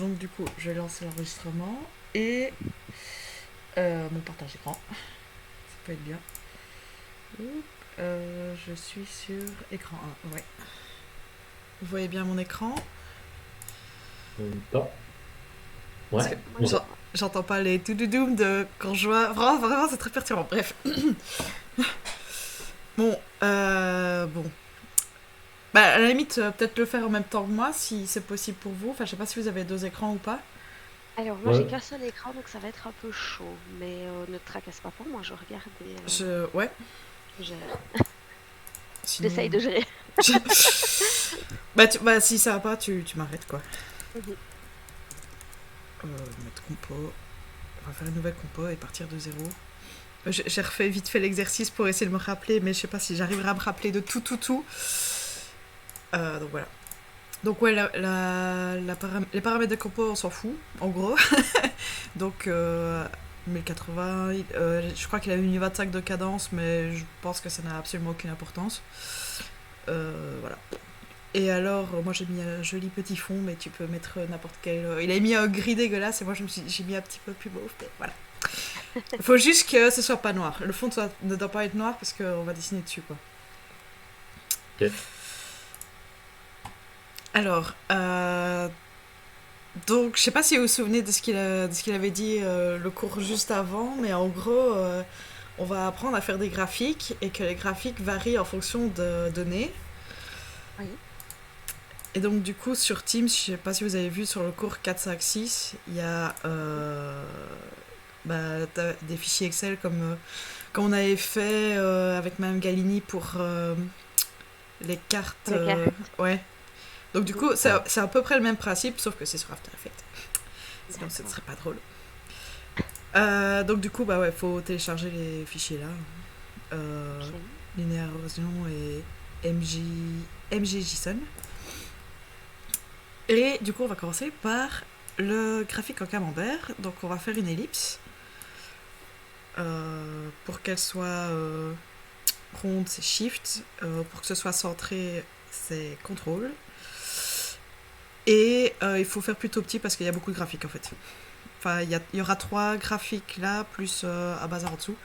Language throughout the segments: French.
Donc du coup, je vais lancer l'enregistrement et mon partage écran. Ça peut être bien. Oup, je suis sur écran 1, ouais. Vous voyez bien mon écran? Pas. Parce que Ouais. Moi, je vois. j'entends pas les tout-doum de quand je vois. Vraiment, c'est très perturbant. Bref. Bon, bon. Bah, à la limite, peut-être le faire en même temps que moi, si c'est possible pour vous. Enfin, je sais pas si vous avez deux écrans ou pas. Alors, moi, j'ai Ouais. qu'un seul écran, donc ça va être un peu chaud. Mais ne te tracasse pas pour moi, je regarde et Ouais. je gère. Sinon. J'essaye de gérer. Bah, si ça va pas, tu m'arrêtes quoi. Mhm. Mettre compo. On va faire une nouvelle compo et partir de zéro. J'ai refait vite fait l'exercice pour essayer de me rappeler, mais je sais pas si j'arriverai à me rappeler de tout. Donc voilà. Donc ouais, les paramètres de compo, on s'en fout, en gros. Donc 1080, je crois qu'il avait mis 25 de cadence, mais je pense que ça n'a absolument aucune importance. Voilà. Et alors, moi j'ai mis un joli petit fond, mais tu peux mettre n'importe quel. Il a mis un gris dégueulasse et moi j'ai mis un petit peu plus mauve. Mais voilà. Il faut juste que ce soit pas noir. Le fond ne doit pas être noir parce qu'on va dessiner dessus quoi. Ok. Alors, donc je sais pas si vous vous souvenez de ce qu'il avait dit le cours juste avant, mais en gros, on va apprendre à faire des graphiques et que les graphiques varient en fonction de données. Oui. Et donc du coup sur Teams, je sais pas si vous avez vu sur le cours 456, il y a des fichiers Excel comme on avait fait avec Madame Galini pour les cartes. Les cartes. Ouais. Donc du Mhm. coup, Ouais. c'est à peu près le même principe, sauf que c'est sur After Effects. Sinon, ce ne D'accord. serait pas drôle. Donc du coup, bah ouais, faut télécharger les fichiers là. Ok. Linéaire Erosion et MGJSON. Et du coup, on va commencer par le graphique en camembert. Donc on va faire une ellipse. Pour qu'elle soit ronde, c'est Shift. Pour que ce soit centré, c'est CTRL. Et il faut faire plutôt petit parce qu'il y a beaucoup de graphiques en fait. Enfin, il y aura 3 graphiques là, plus à bazar en dessous.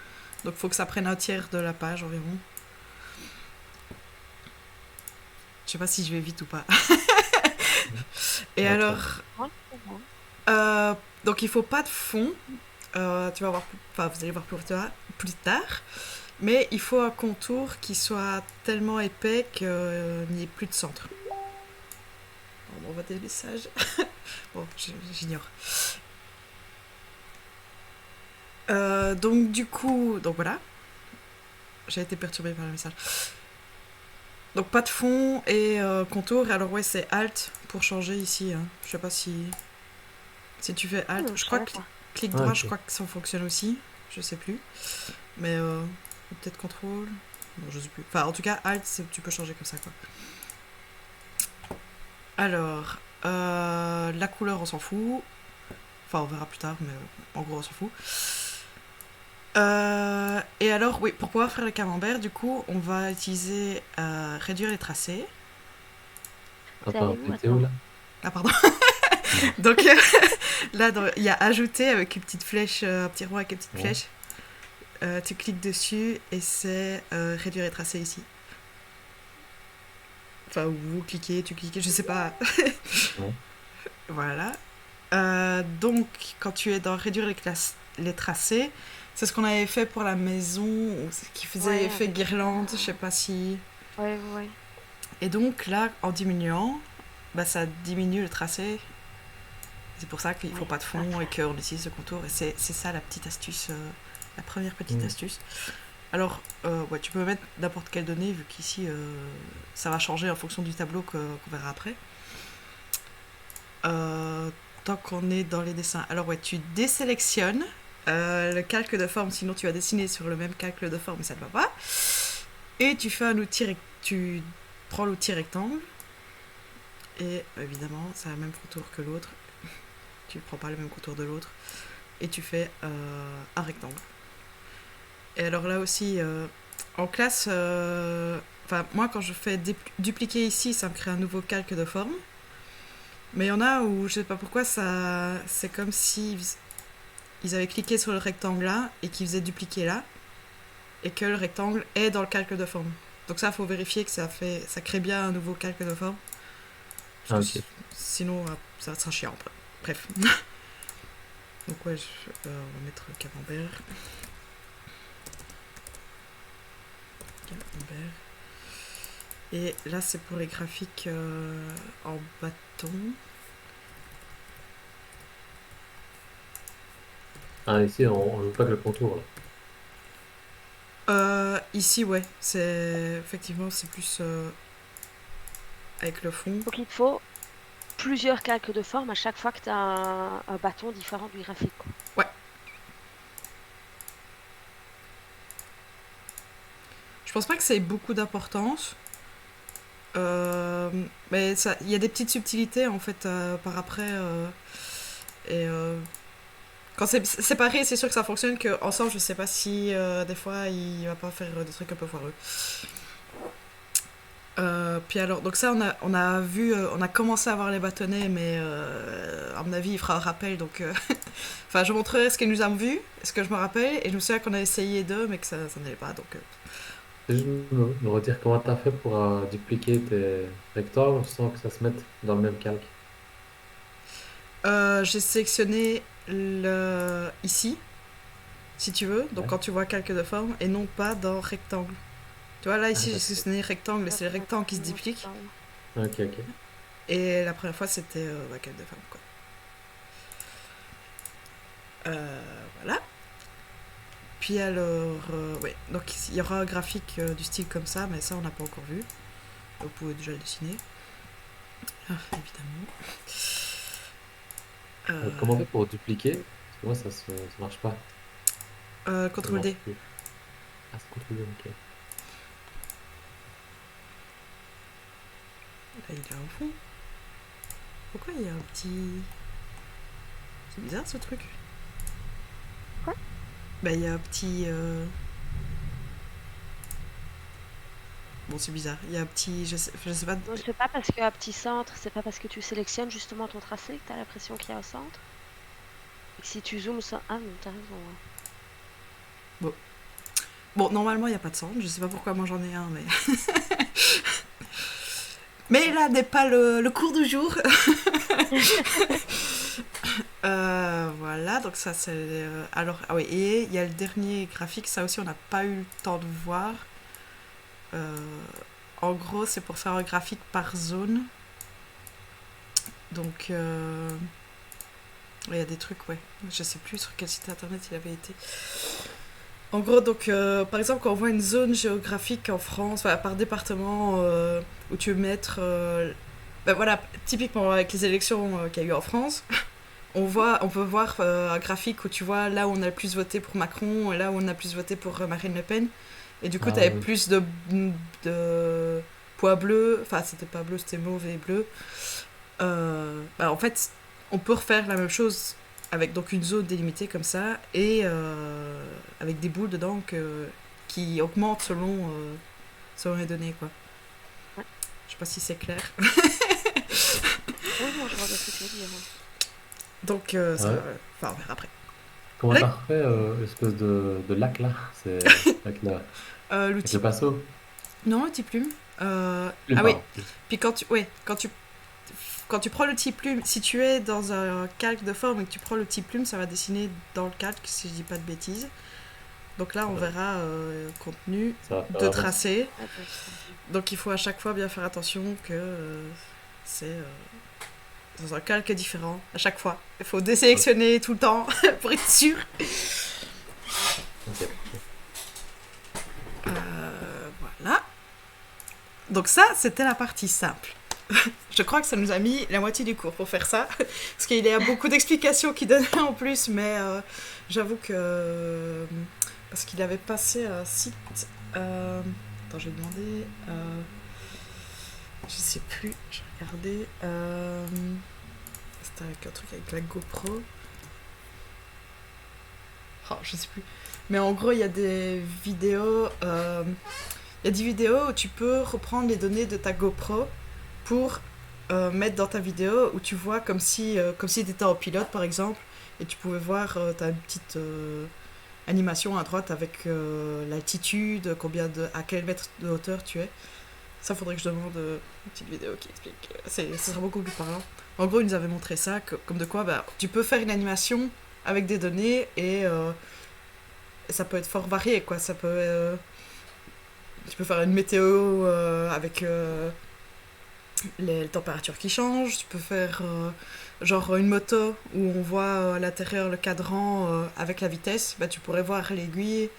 Donc il faut que ça prenne un tiers de la page environ. Je sais pas si je vais vite ou pas. Et Ouais, ça va. alors, Ouais, c'est bon. donc il faut pas de fond. Tu vas voir, enfin vous allez voir plus tard. Mais il faut un contour qui soit tellement épais qu'il n'y ait plus de centre. On voit des messages. Bon, j'ignore. Donc du coup, donc voilà. J'ai été perturbée par le message. Donc pas de fond et contour. Alors ouais, c'est Alt pour changer ici. Hein. Je sais pas si tu fais Alt. Je Je crois savais que pas. clic Ah, droit, je ok. crois que ça fonctionne aussi. Je sais plus. Mais peut-être contrôle. Non, je sais plus. Enfin, en tout cas, Alt, tu peux changer comme ça quoi. Alors, la couleur, on s'en fout. Enfin, on verra plus tard, mais en gros, on s'en fout. Et alors, oui, pour pouvoir faire le camembert, du coup, on va utiliser réduire les tracés. C'est Attends, allé où? t'étais où Attends. là? Ah, pardon. Donc, là, il y a ajouter avec une petite flèche, un petit rond avec une petite Ouais. flèche. Tu cliques dessus et c'est réduire et tracer ici. Enfin, vous cliquez, tu cliques, je sais pas. Ouais. Voilà. Donc, quand tu es dans réduire les tracés, c'est ce qu'on avait fait pour la maison, qui faisait Ouais, effet avec. guirlande, je sais pas si. Ouais. Et donc là, en diminuant, bah, ça diminue le tracé. C'est pour ça qu'il faut Ouais. pas de fond et qu'on utilise le contour. Et c'est ça la petite astuce, la première petite Mm. astuce. Alors, ouais, tu peux mettre n'importe quelle donnée, vu qu'ici, ça va changer en fonction du tableau qu'on verra après. Tant qu'on est dans les dessins. Alors ouais, tu désélectionnes le calque de forme, sinon tu vas dessiner sur le même calque de forme et ça ne va pas. Et tu fais un outil, tu prends l'outil rectangle et évidemment c'est le même contour que l'autre. Tu ne prends pas le même contour de l'autre et tu fais un rectangle. Et alors là aussi, en classe, moi quand je fais dupliquer ici, ça me crée un nouveau calque de forme. Mais il y en a où je sais pas pourquoi ça, c'est comme si ils avaient cliqué sur le rectangle là et qu'ils faisaient dupliquer là et que le rectangle est dans le calque de forme. Donc ça, faut vérifier que ça crée bien un nouveau calque de forme. Ah, Parce que ok. sinon, ça sera chiant après. Bref. Donc ouais, on va mettre camembert. Camembert. Et là, c'est pour les graphiques en bâton. Ah, ici, on joue pas que le contour, là. Ici, ouais, c'est effectivement, c'est plus avec le fond. Donc il te faut plusieurs calques de forme à chaque fois que tu as un bâton différent du graphique, quoi. Ouais. Je pense pas que ça ait beaucoup d'importance. Mais il y a des petites subtilités en fait par après. Et quand c'est séparé, c'est sûr que ça fonctionne. Que ensemble, je sais pas si des fois il va pas faire des trucs un peu foireux. Puis alors, donc ça, on a vu, on a commencé à voir les bâtonnets, mais à mon avis, il fera un rappel. Donc, enfin, je montrerai ce qu'il nous a vu, ce que je me rappelle, et je me souviens qu'on a essayé deux, mais que ça n'allait pas. Donc, C'est juste me redire comment t'as fait pour dupliquer tes rectangles sans que ça se mette dans le même calque. j'ai sélectionné ici, si tu veux, donc Ouais. quand tu vois calque de forme, et non pas dans rectangle. Tu vois, là, Ah, ici, j'ai parce que... sélectionné rectangle, et Ça, c'est le c'est rectangle qui se exactement duplique. ça, ouais. Ok, ok. Et la première fois, c'était calque de forme, quoi. Voilà. Puis alors, ouais, donc il y aura un graphique du style comme ça, mais ça, on n'a pas encore vu. Vous pouvez déjà le dessiner. Ah, évidemment. Comment on fait pour dupliquer? Parce que moi, ça marche pas. Ça CTRL marche D. plus. Ah, c'est contrôle ok. Là, il est au fond. Pourquoi il y a un petit... C'est bizarre, ce truc. Quoi? Bah, il y a un petit... Bon, c'est bizarre. Il y a un petit... je sais pas... Non, c'est pas parce qu'il y a un petit centre, c'est pas parce que tu sélectionnes justement ton tracé que tu as l'impression qu'il y a un centre. Et que si tu zoomes ça. Ah non, t'as raison, ouais. Bon, normalement, il n'y a pas de centre. Je sais pas pourquoi moi j'en ai un, mais... Mais là n'est pas le cours du jour. Voilà, donc ça c'est... alors, ah oui, et il y a le dernier graphique, ça aussi on n'a pas eu le temps de voir. En gros, c'est pour faire un graphique par zone. Donc, il y a des trucs, ouais. Je sais plus sur quel site internet il avait été. En gros, donc, par exemple, quand on voit une zone géographique en France, enfin, par département, où tu veux mettre... ben voilà, typiquement avec les élections qu'il y a eu en France, on peut voir un graphique où tu vois là où on a le plus voté pour Macron et là où on a le plus voté pour Marine Le Pen. Et du coup, tu Ah avais oui. plus de poids bleus, enfin, c'était pas bleu, c'était mauve et bleu. Bah, en fait, on peut refaire la même chose avec donc une zone délimitée comme ça et avec des boules dedans qui augmentent selon les données, quoi. Ouais. Je sais pas si c'est clair. Oui, non, je vois bien ce que tu veux dire, ouais. Donc, ça, Ouais. enfin, on verra après. Comment Le- t'as refait l'espèce de lac là? C'est avec le L'outil. pinceau? Non, l'outil plume. Plume, Ah oui, pardon. puis quand tu prends l'outil plume, si tu es dans un calque de forme et que tu prends l'outil plume, ça va dessiner dans le calque, si je dis pas de bêtises. Donc là, on Ouais. verra contenu Ça va faire de avancer. tracé. Ah, bah, ça- Donc il faut à chaque fois bien faire attention que c'est dans un calque différent à chaque fois. Il faut désélectionner tout le temps pour être sûr. Ok. Voilà. Donc ça, c'était la partie simple. Je crois que ça nous a mis la moitié du cours pour faire ça. Parce qu'il y a beaucoup d'explications qui donnaient en plus, mais j'avoue que... parce qu'il avait passé un site... attends, j'ai demandé... je sais plus, j'ai regardé... c'était avec un truc avec la GoPro. Oh, je sais plus. Mais en gros, il y a des vidéos... il y a des vidéos où tu peux reprendre les données de ta GoPro pour mettre dans ta vidéo où tu vois comme si tu étais en pilote par exemple, et tu pouvais voir, t'as une petite animation à droite avec l'altitude, à quel mètre de hauteur tu es. Ça, faudrait que je demande une petite vidéo qui explique. Ce sera beaucoup plus parlant. En gros, ils nous avaient montré ça, comme de quoi tu peux faire une animation avec des données et ça peut être fort varié, quoi. Tu peux faire une météo avec les températures qui changent. Tu peux faire genre une moto où on voit à l'intérieur le cadran avec la vitesse. Tu pourrais voir l'aiguille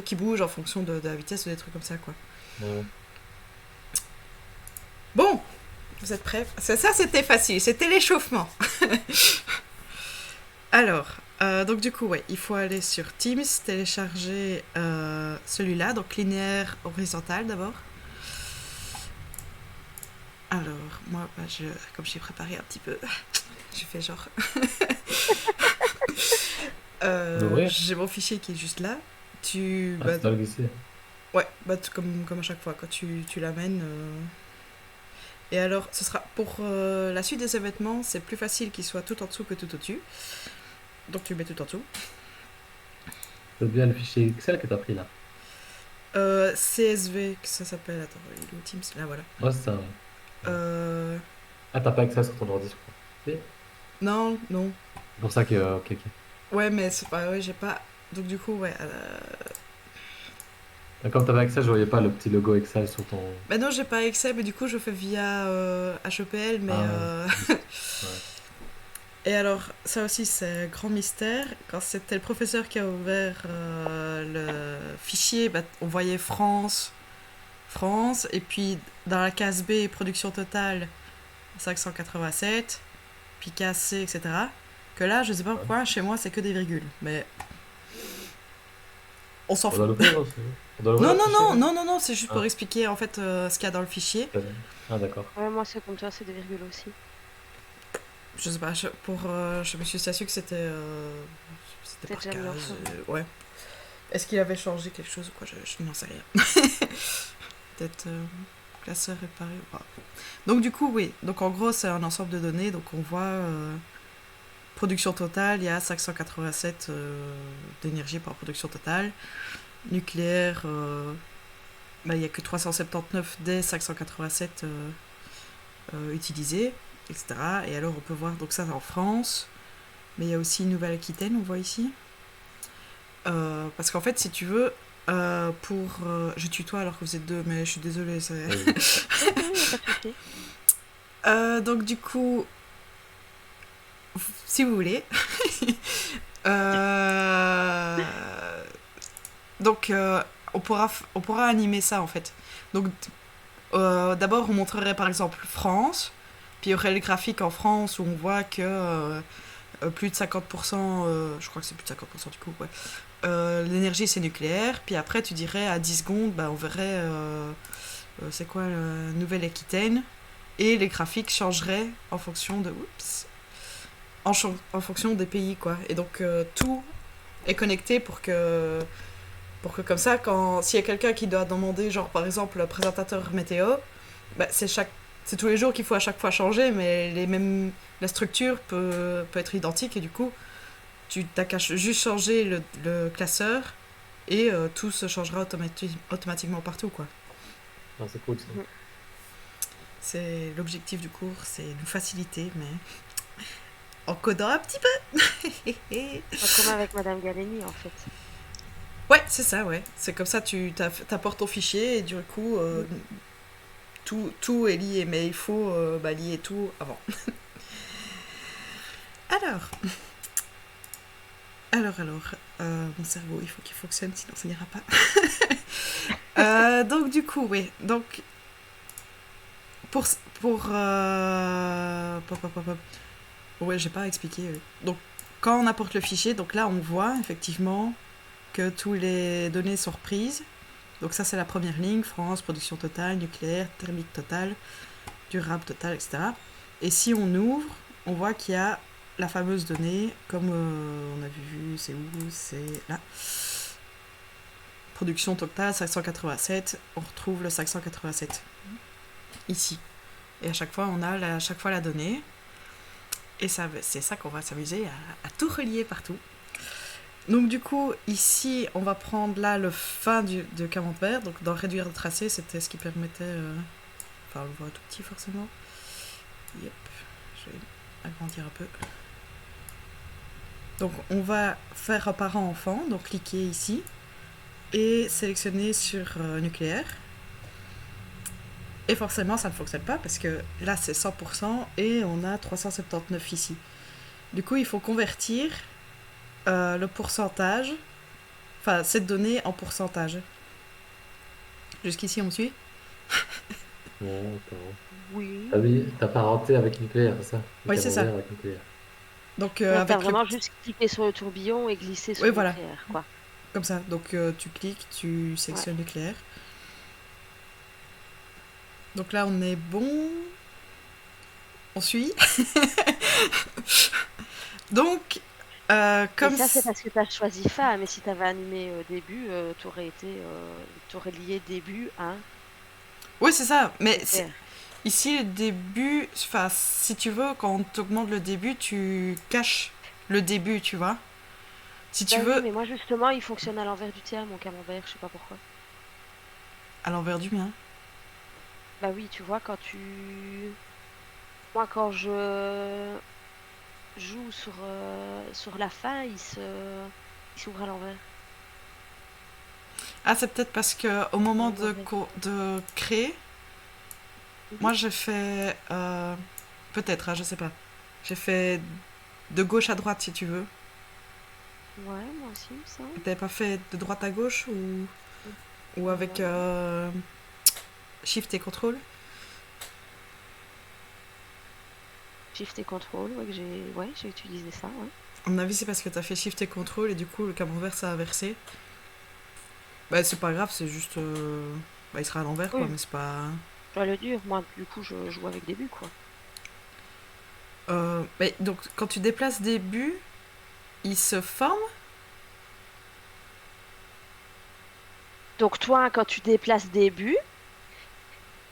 qui bouge en fonction de la vitesse ou des trucs comme ça, quoi. Ouais. Bon, vous êtes prêts? Ça, c'était facile, c'était l'échauffement. Alors, donc du coup, ouais, il faut aller sur Teams, télécharger celui-là, donc linéaire horizontal d'abord. Alors, moi, comme j'ai préparé un petit peu, j'ai fait genre... j'ai mon fichier qui est juste là. Tu dois le glisser. Ouais, comme à chaque fois, quand tu l'amènes... Et alors, ce sera pour la suite des événements, c'est plus facile qu'il soit tout en dessous que tout au-dessus. Donc tu le mets tout en dessous. C'est bien le fichier Excel que tu as pris là. CSV, que ça s'appelle. Attends, il est où Teams? Là, voilà. Ouais, c'est ça. Ah, t'as pas accès sur ton ordi, je crois. Oui. Non. C'est pour ça que. Ok. Ouais, mais c'est pas. Ouais, j'ai pas. Donc du coup, ouais. Comme t'avais accès, je voyais pas le petit logo Excel sur ton. Bah non, j'ai pas Excel, mais du coup, je fais via HEPL, mais. Ouais. Et alors, ça aussi, c'est un grand mystère. Quand c'était le professeur qui a ouvert le fichier, on voyait France, et puis dans la case B, production totale, 587, puis case C, etc. Que là, je sais pas pourquoi, chez moi, c'est que des virgules. Mais on s'en fout. Non, c'est juste pour expliquer en fait ce qu'il y a dans le fichier. Ah, d'accord. Ouais, moi, c'est comme toi, c'est des virgules aussi. Je sais pas, je me suis assurée que c'était par déjà case. Ouais. Est-ce qu'il avait changé quelque chose ou quoi? Je n'en sais rien. Peut-être classeur réparé ou pas. Donc du coup, oui. Donc en gros, c'est un ensemble de données. Donc on voit production totale, il y a 587 d'énergie par production totale. Nucléaire, il n'y a que 379 des 587 utilisés, etc. Et alors on peut voir, donc ça c'est en France, mais il y a aussi Nouvelle-Aquitaine, on voit ici. Parce qu'en fait, si tu veux, je tutoie alors que vous êtes deux, mais je suis désolée. Donc du coup, si vous voulez, donc on pourra animer ça en fait. Donc d'abord on montrerait par exemple France, puis il y aurait le graphique en France où on voit que plus de 50%, je crois que c'est plus de 50% du coup, ouais. L'énergie c'est nucléaire, puis après tu dirais à 10 secondes, on verrait c'est quoi la Nouvelle-Aquitaine, et les graphiques changeraient en fonction de en fonction des pays, quoi. Et donc tout est connecté pour que comme ça, s'il y a quelqu'un qui doit demander, genre par exemple le présentateur météo, c'est tous les jours qu'il faut à chaque fois changer, mais la structure peut être identique, et du coup tu t'as qu'à juste changer le classeur et tout se changera automatiquement partout, quoi. Ah, c'est cool ça. C'est l'objectif du cours, c'est nous faciliter, mais en codant un petit peu. Comme avec Madame Galeni, en fait. Ouais, c'est ça, ouais. C'est comme ça, tu t'apportes ton fichier et du coup, tout est lié, mais il faut lier tout avant. Alors, mon cerveau, il faut qu'il fonctionne, sinon ça n'ira pas. Donc du coup, oui. Donc ouais, j'ai pas expliqué. Donc quand on apporte le fichier, donc là on voit effectivement que toutes les données sont reprises. Donc ça c'est la première ligne, France, production totale, nucléaire, thermique totale, durable totale, etc. Et si on ouvre, on voit qu'il y a la fameuse donnée, comme on a vu, c'est où? C'est là. Production totale 587, on retrouve le 587 ici. Et à chaque fois, on a à chaque fois la donnée. Et ça, c'est ça qu'on va s'amuser à tout relier partout. Donc du coup, ici, on va prendre là le fin de camembert. Donc dans réduire le tracé, c'était ce qui permettait... Enfin, on le voit tout petit forcément. Yep. Je vais agrandir un peu. Donc on va faire parent-enfant. Donc cliquer ici. Et sélectionner sur nucléaire. Et forcément, ça ne fonctionne pas parce que là, c'est 100% et on a 379 ici. Du coup, il faut convertir le pourcentage, enfin, cette donnée en pourcentage. Jusqu'ici, on me suit? Non, attends. Oui. Ah oui, t'as parenté avec nucléaire, c'est ça? Le Oui, c'est ça. camembert avec nucléaire. Donc, Ouais, t'as avec le... vraiment juste cliqué sur le tourbillon et glissé Oui, sur voilà, nucléaire, quoi. comme ça. Donc, tu cliques, tu Ouais. sélectionnes nucléaire. Donc là, on est bon. On suit. Donc, Et comme... ça, c'est parce que t'as choisi femme. Mais si t'avais animé début, t'aurais lié début à Oui, c'est ça. Mais nucléaire. ici, le début, enfin, si tu veux, quand on t'augmente le début, tu caches le début, tu vois. Si tu Bah oui, veux, mais moi justement, il fonctionne à l'envers du tiers, mon camembert, je sais pas pourquoi. à l'envers du mien. Bah oui, tu vois, moi, quand je joue sur la fin, il s'ouvre à l'envers. Ah, c'est peut-être parce que au moment Ouais, ouais. de créer, moi j'ai fait... peut-être, hein, je sais pas. J'ai fait de gauche à droite, si tu veux. Ouais, moi aussi, ça. T'avais pas fait de droite à gauche ou avec Ouais. Shift et Contrôle? Shift et contrôle, j'ai utilisé ça, ouais. À mon avis, c'est parce que t'as fait Shift et Contrôle et du coup, le camembert s'est inversé. Bah, c'est pas grave, c'est juste... bah, il sera à l'envers, quoi, Oui, mais c'est pas... je dois le dire, moi, du coup, je joue avec début, quoi. Mais donc, quand tu déplaces des buts, ils se forment? Donc toi, quand tu déplaces début,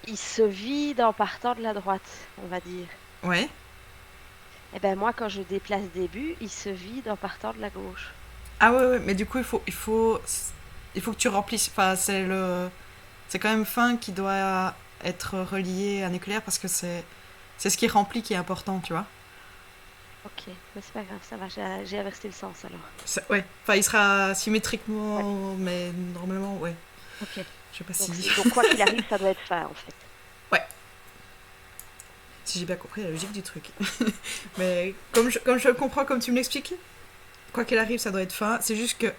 il se vide en partant de la droite, on va dire. Ouais. Et ben moi, quand je déplace début, il se vide en partant de la gauche. Ah ouais, mais du coup, il faut que tu remplisses... Enfin, c'est quand même fin qui doit être relié à nucléaire parce que c'est ce qui remplit qui est important, tu vois. Ok, mais c'est pas grave, ça va, j'ai inversé le sens alors. Ouais, enfin, il sera symétriquement, Ouais, mais normalement, ouais. ok. Je sais pas Donc, si... donc quoi qu'il arrive, ça doit être fin en fait. Ouais, si j'ai bien compris la logique du truc. Mais comme je le comprends, comme tu me l'expliques, quoi qu'il arrive, ça doit être fin. C'est juste que,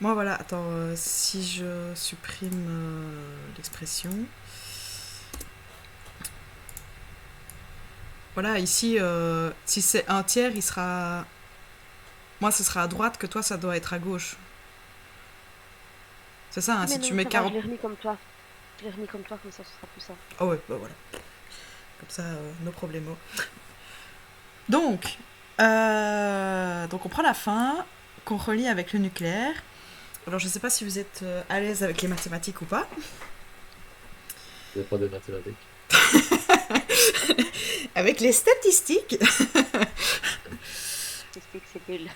moi, voilà, attends, si je supprime l'expression... Voilà, ici, si c'est un tiers, il sera... Moi, ce sera à droite, que toi, ça doit être à gauche. C'est ça, hein, Mais si tu non, mets ça va, je 40... l'ai remis comme toi. Je l'ai remis comme toi, comme ça, ce sera plus simple. Ah ouais, bah voilà. Comme ça, nos problèmes. Donc, donc, on prend la fin, qu'on relie avec le nucléaire. Alors, je sais pas si vous êtes à l'aise avec les mathématiques ou pas. C'est pas de mathématiques. Avec les statistiques. C'est nul.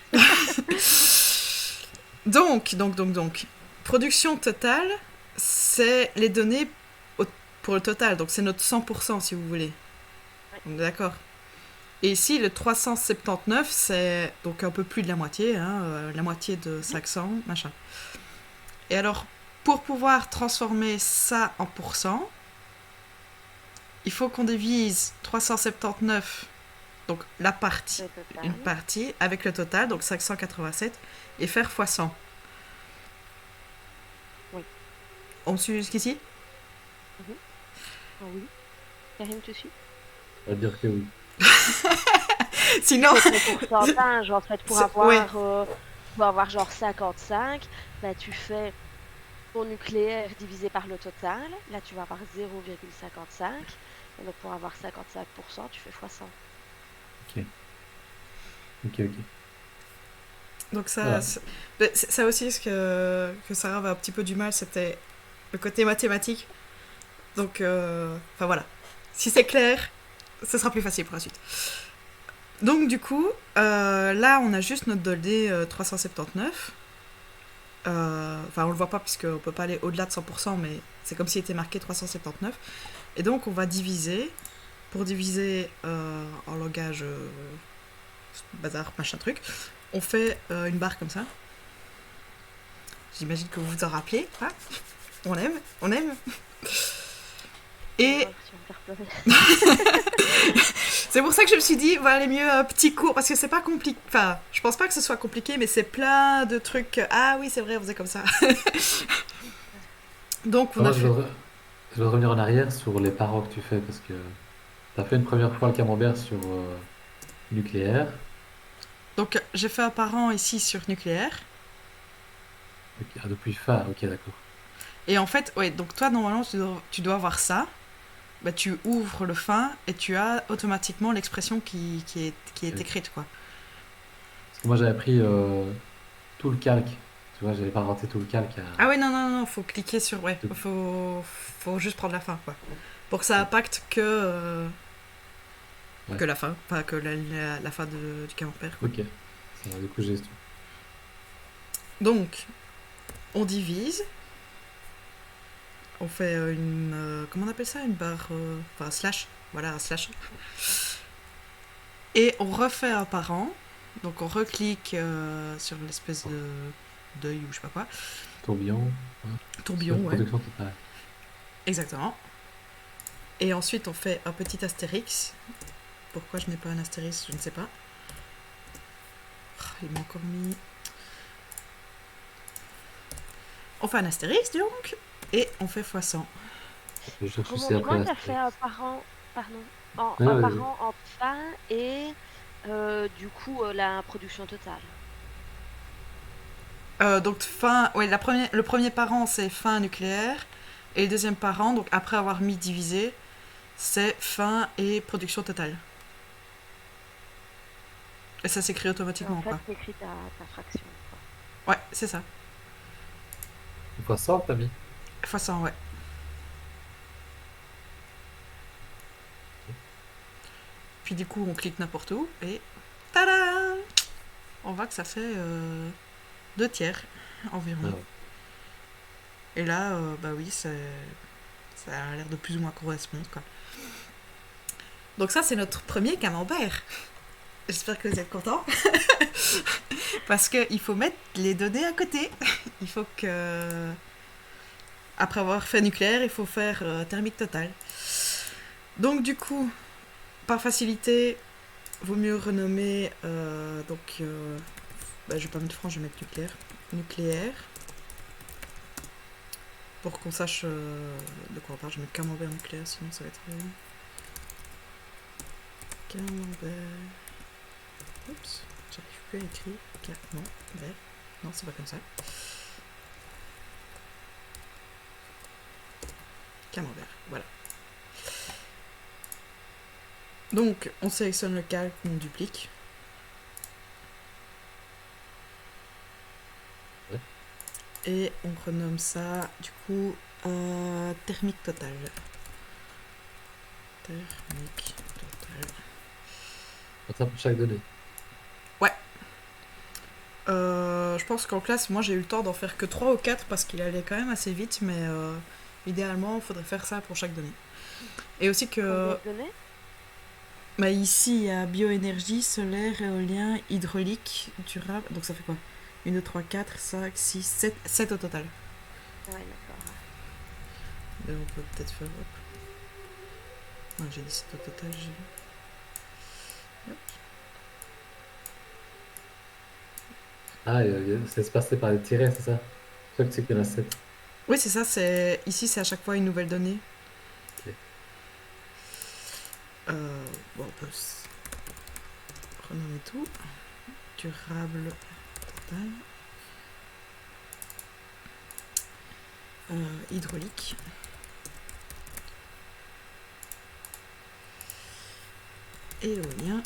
Donc. Production totale, c'est les données pour le total. Donc, c'est notre 100% si vous voulez. Ouais. On est d'accord. Et ici, le 379, c'est donc un peu plus de la moitié, hein, la moitié de 500, machin. Et alors, pour pouvoir transformer ça en pourcent, il faut qu'on divise 379, donc la partie, Le total. une partie, avec le total, donc 587, et faire fois 100. Oui. On me suit jusqu'ici? Ah oui. Karim, tu suis? On va dire que oui. Sinon... C'est ton pourcentage, en fait, Ouais. pour avoir genre 55, bah, tu fais ton nucléaire divisé par le total. Là, tu vas avoir 0,55. Et donc, pour avoir 55%, tu fais fois 100. Ok. Donc Voilà. ça aussi, ce que Sarah avait un petit peu du mal, c'était le côté mathématique. Donc, enfin voilà. Si c'est clair, ce sera plus facile pour la suite. Donc du coup, là on a juste notre données 379. Enfin on le voit pas puisqu'on peut pas aller au-delà de 100%, mais c'est comme s'il était marqué 379. Et donc on va diviser. Pour diviser en langage bazar, machin truc, on fait une barre comme ça. J'imagine que vous vous en rappelez. Hein, on aime, on aime. Et Oh, tu vas me faire pleurer. c'est pour ça que je me suis dit, voilà, les mieux petit cours, parce que c'est pas compliqué. Enfin, je pense pas que ce soit compliqué, mais c'est plein de trucs. Ah oui, c'est vrai, on faisait comme ça. Donc on Moi, a fait. je veux revenir en arrière sur les parents que tu fais parce que tu as fait une première fois le camembert sur nucléaire. Donc j'ai fait un parent ici sur nucléaire. Ok, ah, depuis fin, ok, d'accord. Et en fait, ouais, donc toi normalement tu dois avoir ça. Bah, tu ouvres le fin et tu as automatiquement l'expression qui est Ok. écrite, quoi. Parce que moi, j'avais pris tout le calque. Tu vois, j'avais pas inventé tout le calque à. Ah ouais, non, non, non, faut cliquer sur... Ouais, tout- faut juste prendre la fin, quoi. Pour que ça Ok, impacte ouais, que la fin, enfin que la fin du camembert, quoi. ok. Ça va, du coup, j'ai tout. Donc, on divise, on fait une... comment on appelle ça? Une barre... Enfin, slash. Voilà, un slash. Et on refait un parent. Donc on reclique sur l'espèce de d'œil ou je sais pas quoi. Tourbillon, ouais. Tourbillon, Sur ouais. production totale. Exactement. Et ensuite on fait un petit astérix. Pourquoi je n'ai pas un astérix, je ne sais pas. Oh, il m'a encore mis... On fait un astérix donc. Et on fait x100. Je cherche aussi après Remonte-moi, la t'as fait streak. un parent, pardon, Ah, un vas-y. parent en fin et du coup la production totale. Donc fin... Ouais, le premier parent c'est fin nucléaire. Et le deuxième parent, donc après avoir mis divisé, c'est fin et production totale. Et ça s'écrit Et en automatiquement, fait, quoi. t'écris ta fraction, quoi. Ouais, c'est ça. Une fois 100, t'as mis. x100, ouais. Puis du coup, on clique n'importe où et tada! On voit que ça fait 2 tiers Ah environ. ouais. Et là, bah oui, ça a l'air de plus ou moins correspondre, quoi. Donc ça, c'est notre premier camembert. J'espère que vous êtes contents. Parce qu'il faut mettre les données à côté. Il faut que... Après avoir fait nucléaire, il faut faire thermique totale. Donc du coup, par facilité, vaut mieux renommer... bah, je vais pas mettre France, je vais mettre nucléaire. Nucléaire. Pour qu'on sache de quoi on parle. Je vais mettre camembert nucléaire, sinon ça va être... camembert... Oups, j'arrive plus à écrire. Non, vert. Non, c'est pas comme ça. Camembert, voilà. Donc, on sélectionne le calque, on duplique. Ouais. Et on renomme ça, du coup, thermique totale. Thermique totale. Ça pour chaque donnée. Ouais. Je pense qu'en classe, moi j'ai eu le temps d'en faire que 3 ou 4 parce qu'il allait quand même assez vite, mais idéalement, il faudrait faire ça pour chaque donnée. Et aussi Combien que... de données? Bah ici, il y a bioénergie, solaire, éolien, hydraulique, durable. Donc ça fait quoi? 1, 2, 3, 4, 5, 6, 7. 7 au total. Ouais, d'accord. Et on peut peut-être faire... Hop. Non, j'ai dit 7 au total. Hop. Ah, c'est se passer par les tirets, c'est ça? C'est ça que tu sais qu'il y en a 7. Oui, c'est ça. Ici, c'est à chaque fois une nouvelle donnée. Ok. Bon, on peut renommer tout. Durable total. Hydraulique. Éolien.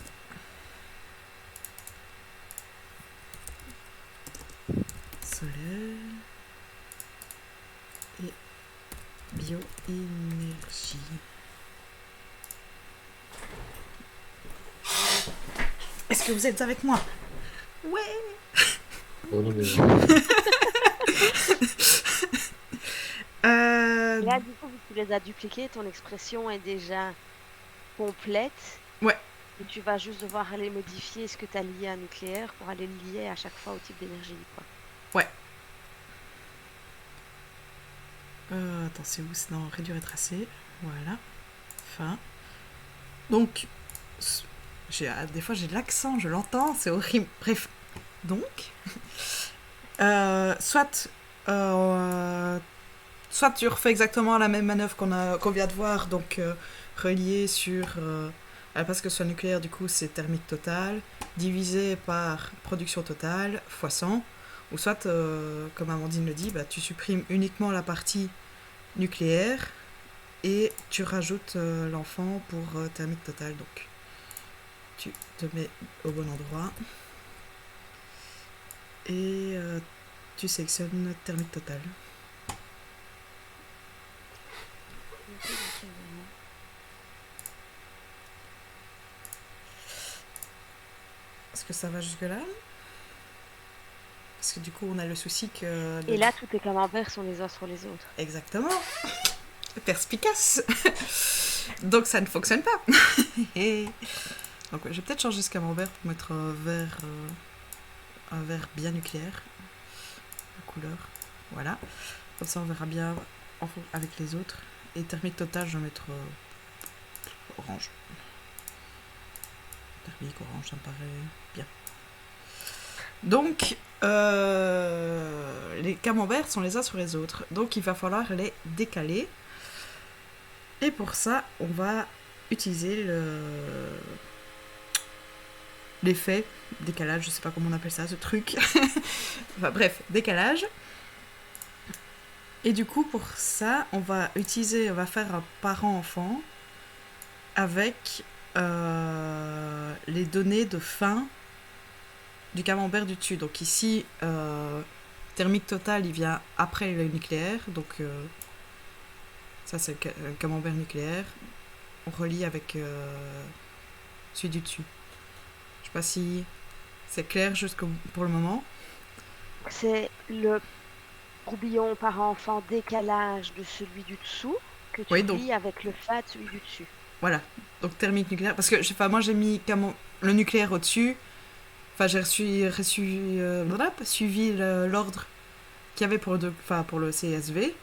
Solaire. Et bioénergie. Est-ce que vous êtes avec moi? Ouais. Oh non, mais Euh, Là, du coup, vu que tu les as dupliqués, ton expression est déjà complète. Ouais. Et tu vas juste devoir aller modifier ce que tu as lié à nucléaire pour aller le lier à chaque fois au type d'énergie, quoi. Attends, c'est où? C'est dans réduire et tracer. Voilà. Fin. Donc, des fois j'ai de l'accent, je l'entends, c'est horrible. Bref. Donc, soit, soit tu refais exactement la même manœuvre qu'on vient de voir, donc relié sur. Parce que soit nucléaire, du coup, c'est thermique totale, divisé par production totale, fois 100. Ou soit, comme Amandine le dit, bah, tu supprimes uniquement la partie nucléaire et tu rajoutes l'enfant pour thermique totale. Donc, tu te mets au bon endroit et tu sélectionnes thermique totale. Est-ce que ça va jusque-là? Parce que du coup, on a le souci que... Et là, tous tes camemberts sont les uns sur les autres. Exactement. Perspicace. Donc ça ne fonctionne pas. Donc je vais peut-être changer ce camembert pour mettre un vert bien nucléaire. La couleur. Voilà. Comme ça on verra bien avec les autres. Et thermique totale, je vais mettre orange. Thermique orange, ça me paraît bien. Donc, les camemberts sont les uns sur les autres. Donc, il va falloir les décaler. Et pour ça, on va utiliser l'effet décalage. Je sais pas comment on appelle ça, ce truc. Enfin, bref, décalage. Et du coup, pour ça, on va faire un parent-enfant avec les données de fin du camembert du dessus. Donc ici, thermique totale, il vient après le nucléaire. Donc ça, c'est le camembert nucléaire. On relie avec celui du dessus. Je sais pas si c'est clair pour le moment. C'est le tourbillon par enfant décalage de celui du dessous que tu lis avec le fa de celui du dessus. Voilà. Donc thermique nucléaire. Parce que moi, j'ai mis le nucléaire au-dessus. Enfin, j'ai suivi l'ordre qu'il y avait pour le CSV.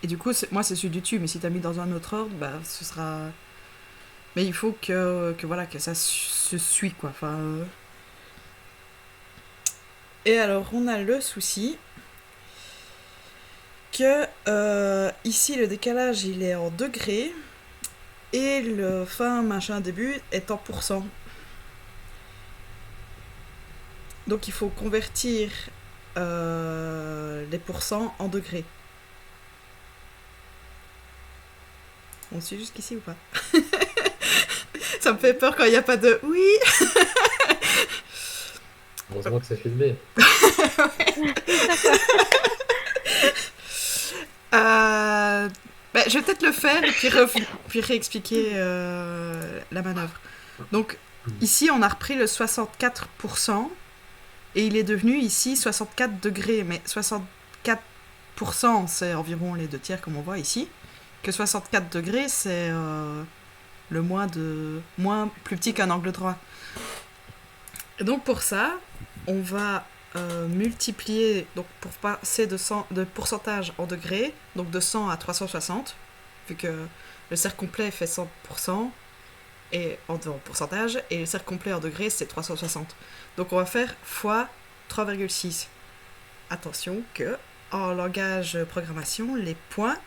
Et du coup, moi, c'est celui du dessus. Mais si tu as mis dans un autre ordre, bah, ce sera... Mais il faut que ça se suit, quoi. Enfin, Et alors, on a le souci que ici, le décalage, il est en degrés. Et le fin machin début est en pourcent. Donc il faut convertir les pourcents en degrés. On suit jusqu'ici ou pas? Ça me fait peur quand il n'y a pas de oui. heureusement que c'est filmé. Je vais peut-être le faire et puis réexpliquer la manœuvre. Donc ici on a repris le 64%. Et il est devenu ici 64 degrés, mais 64%, c'est environ les 2 tiers comme on voit ici. Que 64 degrés, c'est le moins plus petit qu'un angle droit. Et donc pour ça, on va multiplier, donc pour passer de pourcentage en degrés, donc de 100 à 360, vu que le cercle complet fait 100%, et en pourcentage, et le cercle complet en degrés, c'est 360. Donc on va faire fois 3,6. Attention que en langage programmation, les points,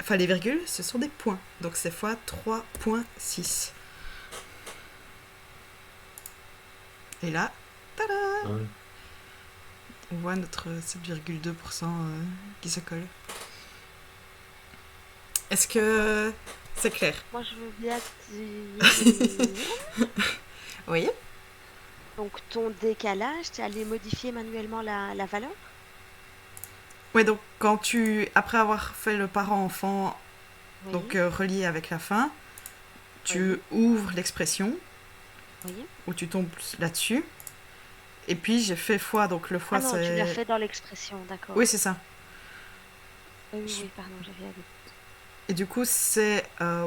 enfin les virgules, ce sont des points. Donc c'est fois 3,6. Et là, tada, Ouais. on voit notre 7,2% qui se colle. Est-ce que c'est clair? Moi, je veux bien dire... Oui. Donc, ton décalage, tu allais modifier manuellement la valeur? Oui, donc après avoir fait le parent-enfant, Oui. donc relié avec la fin, tu ouvres l'expression Oui. où tu tombes là-dessus. Et puis j'ai fait fois, donc le fois Ah non, tu l'as c'est... fait dans l'expression, d'accord. Oui, c'est ça. Oui, pardon, j'avais allé. Et du coup, c'est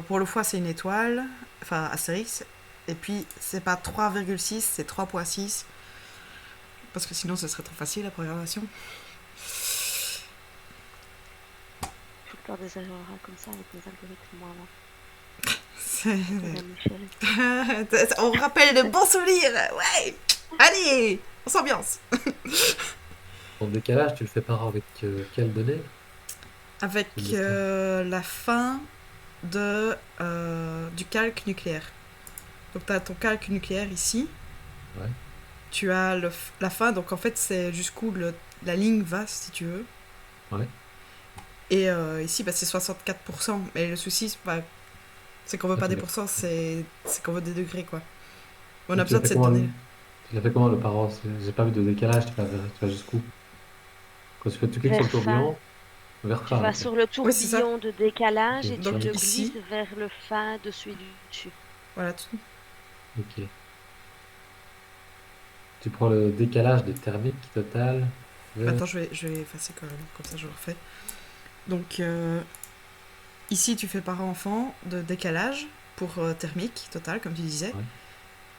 pour le fois, c'est une étoile, enfin Astérix. Et puis, c'est pas 3,6, c'est 3,6. Parce que sinon, ce serait trop facile la programmation. Tout le temps des erreurs comme ça avec les algorithmes, moi, avant. C'est- Madame Michel. On rappelle de bons souvenirs. Ouais. Allez, on s'ambiance. Ton décalage, tu le fais par avec quelle donnée? Avec Tu dis ça. la fin du calque nucléaire. Donc, tu as ton calque nucléaire ici. Ouais. Tu as la fin, donc en fait, c'est jusqu'où la ligne va, si tu veux. Ouais. Et ici, c'est 64%. Mais le souci, c'est qu'on veut pas des D'accord. pourcents, c'est qu'on veut des degrés, quoi. On Et a tu l'as besoin de fait cette comment donnée. tu l'as fait comment le paro? J'ai pas vu de décalage, tu vas jusqu'où? Quand tu cliques sur Vers le fin. tourbillon, vers Tu fin, vas ok. sur le Oui, c'est ça. tourbillon de décalage et Ok, tu Donc te ouais. ici, glisses vers le fin de celui du dessus. voilà. Ok. Tu prends le décalage de thermique total vers... Attends, je vais effacer quand même, comme ça je le refais. Donc ici, tu fais par enfant de décalage pour thermique total, comme tu disais. Ouais,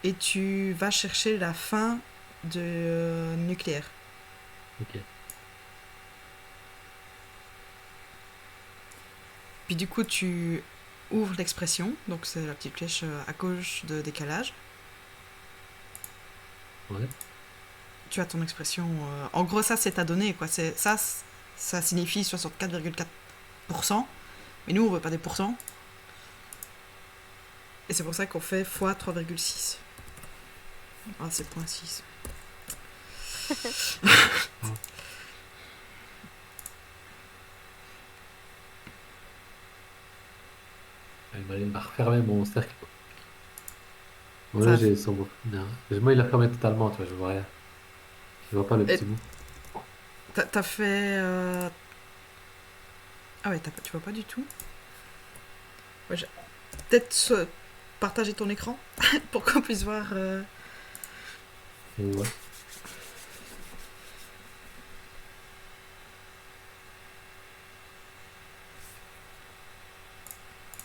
Et tu vas chercher la fin de nucléaire. ok. Puis du coup, tu ouvres l'expression, donc c'est la petite flèche à gauche de décalage. Ouais. Tu as ton expression. En gros, ça, c'est ta donnée, quoi. Ça signifie 64,4%. Mais nous, on veut pas des pourcents. Et c'est pour ça qu'on fait fois 3,6. Ah, c'est 0,6. Ah. Il m'a refermé mon cercle. Moi, là, Ça... j'ai son mot. Non. Moi, il a fermé totalement, tu vois, je vois rien. Je vois pas le Et petit bout. t'as fait... Ah ouais, tu vois pas du tout. Ouais, peut-être partager ton écran pour qu'on puisse voir... Ouais.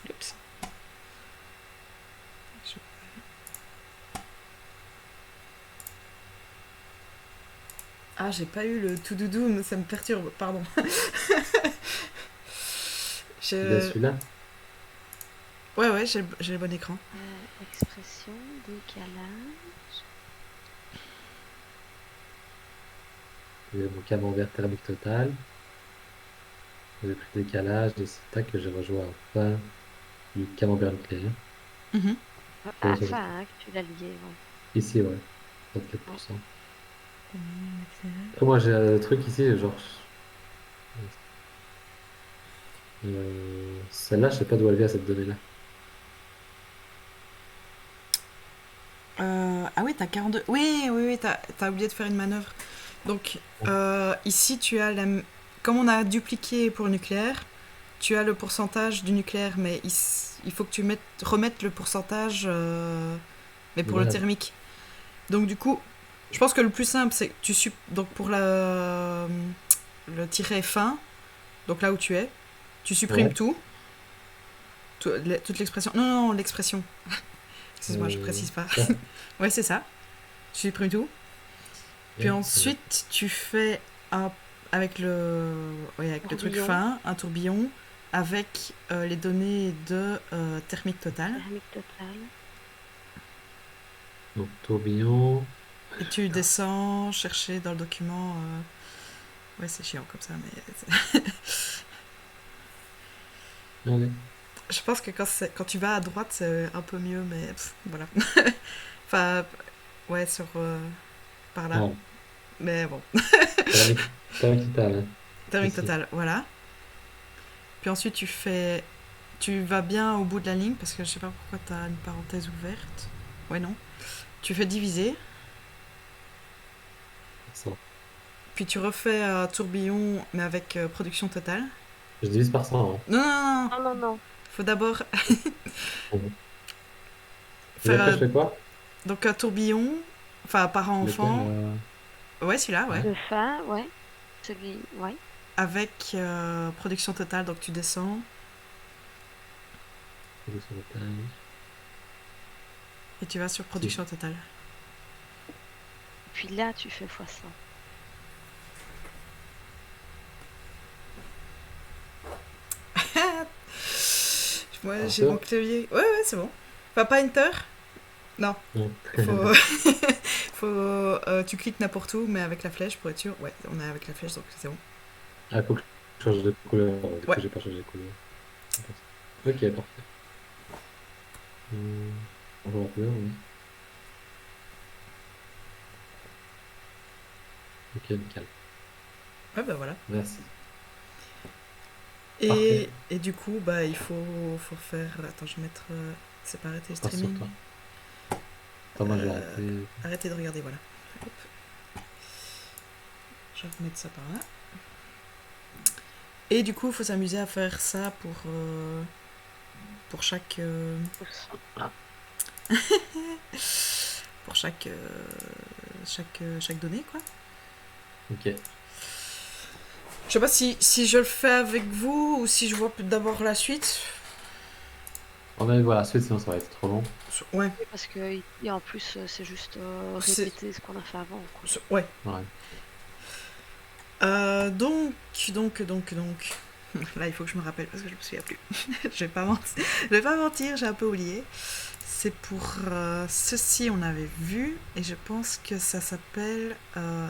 Oups. Ah, j'ai pas eu le tout doudou, mais ça me perturbe, pardon. Il a Je... celui-là. Ouais, j'ai le bon écran. Expression, décalage. Il y a mon camembert thermique total. J'ai pris le décalage et c'est tac que j'ai rejoint à fin du camembert nucléaire. Mhm. Ouais, À fin, hein, que tu l'as lié, ouais. ici, ouais. Ouais. 34%. Après, moi, j'ai un truc ici, genre. Celle-là, je sais pas d'où elle vient, cette donnée-là. Ah oui, t'as 42. Oui, t'as oublié de faire une manœuvre. Donc, Ouais. ici, tu as comme on a dupliqué pour le nucléaire, tu as le pourcentage du nucléaire, mais il faut que tu remettes le pourcentage, mais De pour le base. thermique. Donc, du coup, je pense que le plus simple, c'est que donc pour le tiret fin, donc là où tu es, tu supprimes Ouais. toute l'expression. Non, l'expression. Excuse-moi, je précise pas. Ça. Ouais, c'est ça. Tu supprimes tout. Puis Ok. ensuite, tu fais avec le truc Tourbillon. fin, un tourbillon avec les données de thermique totale. Thermique totale. Donc, tourbillon. Et tu descends chercher dans le document. Ouais, c'est chiant comme ça, mais Allez. je pense que quand tu vas à droite, c'est un peu mieux, mais voilà. Enfin, ouais, par là. Ah, Mais bon, thermique, thermique total, hein. thermique Ici. totale, voilà. Puis ensuite, tu vas bien au bout de la ligne parce que je sais pas pourquoi tu as une parenthèse ouverte. Ouais, non. Tu fais diviser, Ça. puis tu refais un tourbillon mais avec production totale. Je divise par 100, hein. Non. Non. Faut d'abord Mhm. Et faire. après, je fais quoi? Donc un tourbillon, enfin Lequel, parent-enfant. Ouais, celui-là, ouais. Le fin, ouais. Celui, ouais. Avec production totale, donc tu descends production totale. et tu vas sur production totale. Puis là, tu fais x100. Moi, Alors, j'ai ça mon clavier. Ouais, c'est bon. Enfin, pas Enter. Non, Non. faut... tu cliques n'importe où, mais avec la flèche pour être sûr. Ouais, on est avec la flèche, donc c'est bon. Ah, faut que je change de couleur. Du Ouais. coup, j'ai pas changé de couleur. Ok, parfait. On va en couleur, oui. Ok, nickel. Ouais, bah voilà. Merci. Et, Parfait. et du coup, bah, il faut faire. Attends, je vais mettre. Séparer tes Passe sur streaming. toi. Attends, moi, j'ai arrêté. Arrêtez de regarder, voilà. Hop. Je vais remettre ça par là. Et du coup, il faut s'amuser à faire ça pour chaque. Pour chaque donnée, quoi. Ok. Je sais pas si je le fais avec vous ou si je vois d'abord la suite. On va aller voir la suite, sinon ça va être trop long. Ouais. Oui, parce que et en plus, c'est juste C'est- répéter ce qu'on a fait avant, quoi. Ouais. Ouais. Donc. Là, il faut que je me rappelle parce que je me souviens plus. Je vais pas mentir, j'ai un peu oublié. C'est pour ceci, on avait vu, et je pense que ça s'appelle.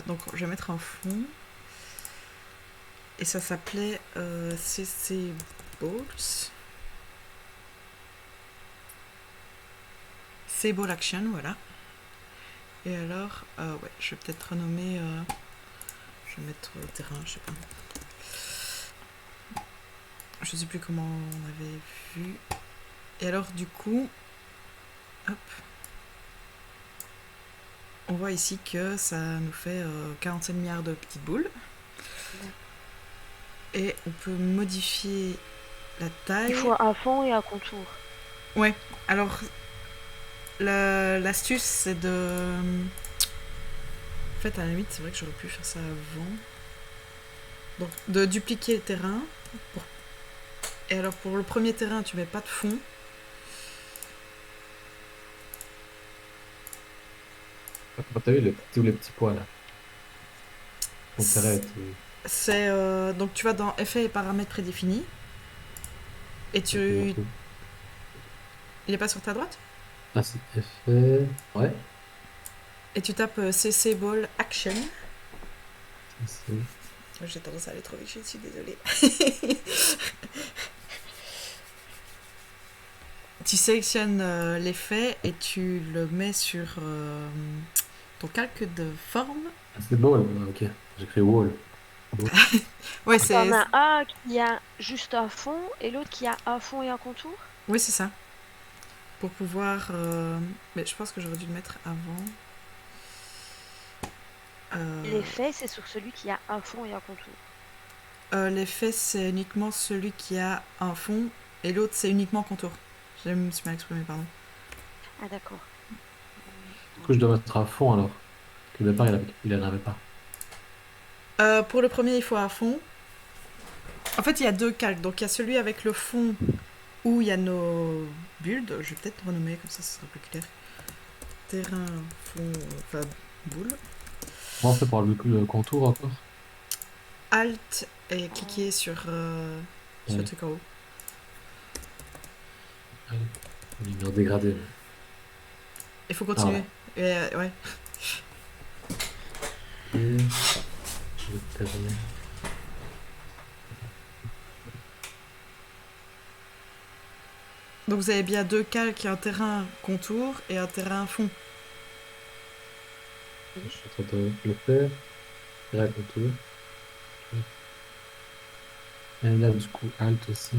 Donc, je vais mettre en fond. Et ça s'appelait CC Balls. C Ball Action, voilà. Et alors, ouais, je vais peut-être renommer. Je vais mettre terrain, je sais pas. Je sais plus comment on avait vu. Et alors, du coup, hop. On voit ici que ça nous fait 47 milliards de petites boules. Et on peut modifier la taille. Il faut un fond et un contour. Ouais, alors l'astuce c'est de. En fait, à la limite, c'est vrai que j'aurais pu faire ça avant. Donc, de dupliquer le terrain. Et alors, pour le premier terrain, tu mets pas de fond. T'as vu tous les petits points là. Ton terrain est tout. C'est donc tu vas dans effets et paramètres prédéfinis et tu tout. il est pas sur ta droite Ah, c'est effet. Ouais. et tu tapes CC Ball Action. C'est... J'ai tendance à aller trop vite, je suis désolée. Tu sélectionnes l'effet et tu le mets sur ton calque de forme. Ah, c'est ball. Ah, ok. J'ai écrit wall. Ouais, Il y en a un qui a juste un fond et l'autre qui a un fond et un contour. Oui, c'est ça. Pour pouvoir. Mais je pense que j'aurais dû le mettre avant. L'effet, c'est sur celui qui a un fond et un contour. L'effet, c'est uniquement celui qui a un fond et l'autre, c'est uniquement contour. Je me suis mal exprimé, pardon. Ah, d'accord. Du coup, je dois mettre à fond alors. Parce que au départ, il en avait pas. Pour le premier, il faut un fond. En fait, il y a deux calques. Donc, il y a celui avec le fond où il y a nos builds. Je vais peut-être renommer, comme ça, ce sera plus clair. Terrain, fond, enfin, boule. Comment on fait pour le contour encore? Alt et cliquer sur le truc en haut. Lumière dégradée. Il faut continuer. Ah, ouais. Ouais. Et... je vais terminer. Donc vous avez bien deux calques, un terrain contour et un terrain fond. Je suis en train de le faire. Là, contour. Et là, du coup, Alt aussi.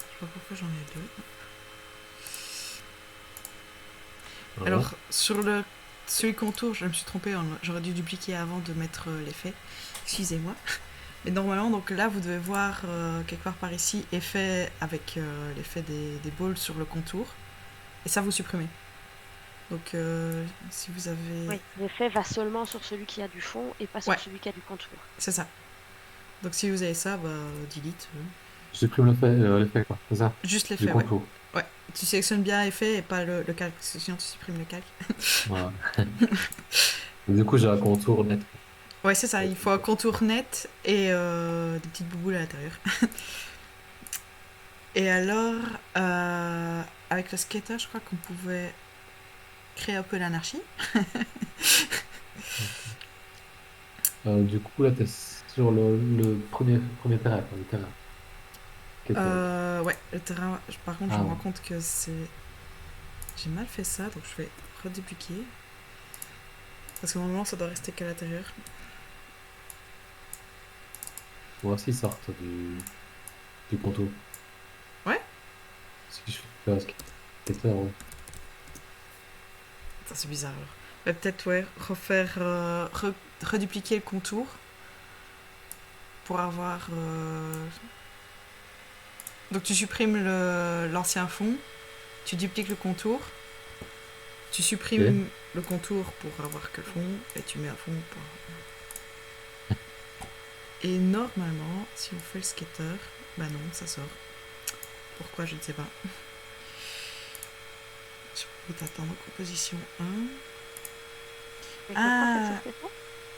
Je sais pas pourquoi j'en ai deux. Voilà. Alors, sur celui contour, je me suis trompée, j'aurais dû dupliquer avant de mettre l'effet. Excusez-moi. Et normalement, donc là, vous devez voir quelque part par ici, effet avec l'effet des balls sur le contour. Et ça, vous supprimez. Donc, si vous avez... Oui, l'effet va seulement sur celui qui a du fond et pas sur Ouais. celui qui a du contour. C'est ça. Donc, si vous avez ça, bah, delete. Je supprime l'effet, quoi. C'est ça? Juste Du l'effet, ouais. contour. Ouais. Tu sélectionnes bien effet et pas le calque, parce que sinon tu supprimes le calque. Voilà. Et du coup, j'ai un contour net. Ouais, c'est ça. Il faut un contour net et des petites bouboules à l'intérieur. Et alors, avec le skater, je crois qu'on pouvait créer un peu l'anarchie. Du coup, là, t'es sur le premier terrain, quoi, le terrain. Ouais, le terrain. Par contre, je Ah me rends ouais. compte que c'est. J'ai mal fait ça, donc je vais redupliquer. Parce que normalement, ça doit rester qu'à l'intérieur. Moi aussi, sortent du contour. Ouais. Si je fais un skater, ouais. Ça, c'est bizarre alors. Mais peut-être, ouais, refaire. Redupliquer le contour. Pour avoir. Donc, tu supprimes l'ancien fond. Tu dupliques le contour. Tu supprimes le contour pour avoir que le fond. Et tu mets un fond pour. Et normalement, si on fait le skater, bah non, ça sort. Pourquoi, je ne sais pas. Je vais attendre composition 1. Et Ah. pourquoi ça sortait pas?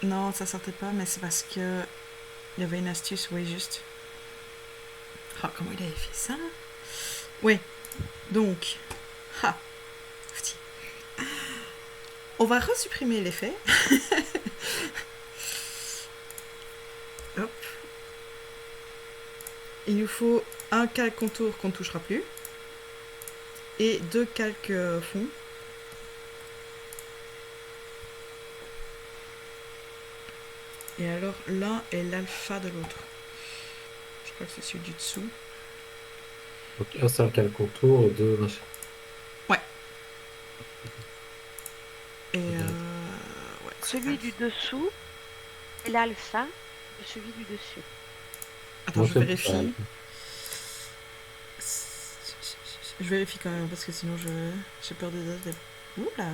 Non, ça sortait pas, mais c'est parce que il y avait une astuce, oui, juste. Ah, comment il avait fait ça? Oui, donc. Ah, petit. On va resupprimer l'effet. Hop. Il nous faut un calque contour qu'on ne touchera plus. Et 2 calques fond. Et alors, l'un est l'alpha de l'autre. Je crois que c'est celui du dessous. Donc, un seul calque contour et deux machins. Et ouais. Celui du dessous est l'alpha de celui du dessus. Attends, Moi, je fais vérifie. pas. Je vérifie quand même parce que sinon j'ai peur des dates. Ouh là.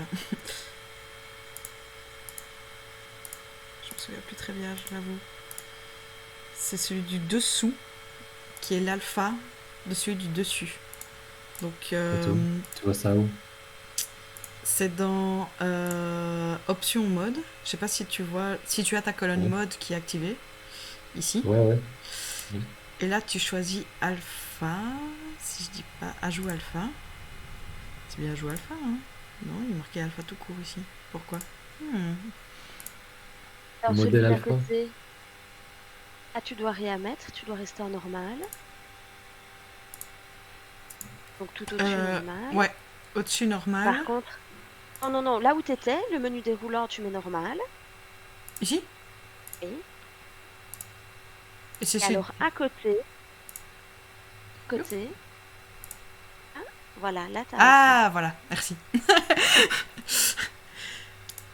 Je me souviens plus très bien, je l'avoue. C'est celui du dessous qui est l'alpha de celui du dessus. Donc Tu vois ça où? c'est dans option mode. Je sais pas si tu vois, si tu as ta colonne Ouais. mode qui est activée ici. Ouais. Et là tu choisis alpha. Si je dis pas ajout alpha. C'est bien ajout alpha, hein? Non, il est marqué alpha tout court ici. Pourquoi? Alors Le celui modèle d'à alpha. côté, ah, tu dois rien mettre, tu dois rester en normal. Donc tout au-dessus normal. Ouais, au-dessus normal. Par contre, non, là où tu étais, le menu déroulant, tu mets normal. Ici? Oui. Et c'est Et alors à côté, ah, voilà, là t'as Ah, voilà, merci.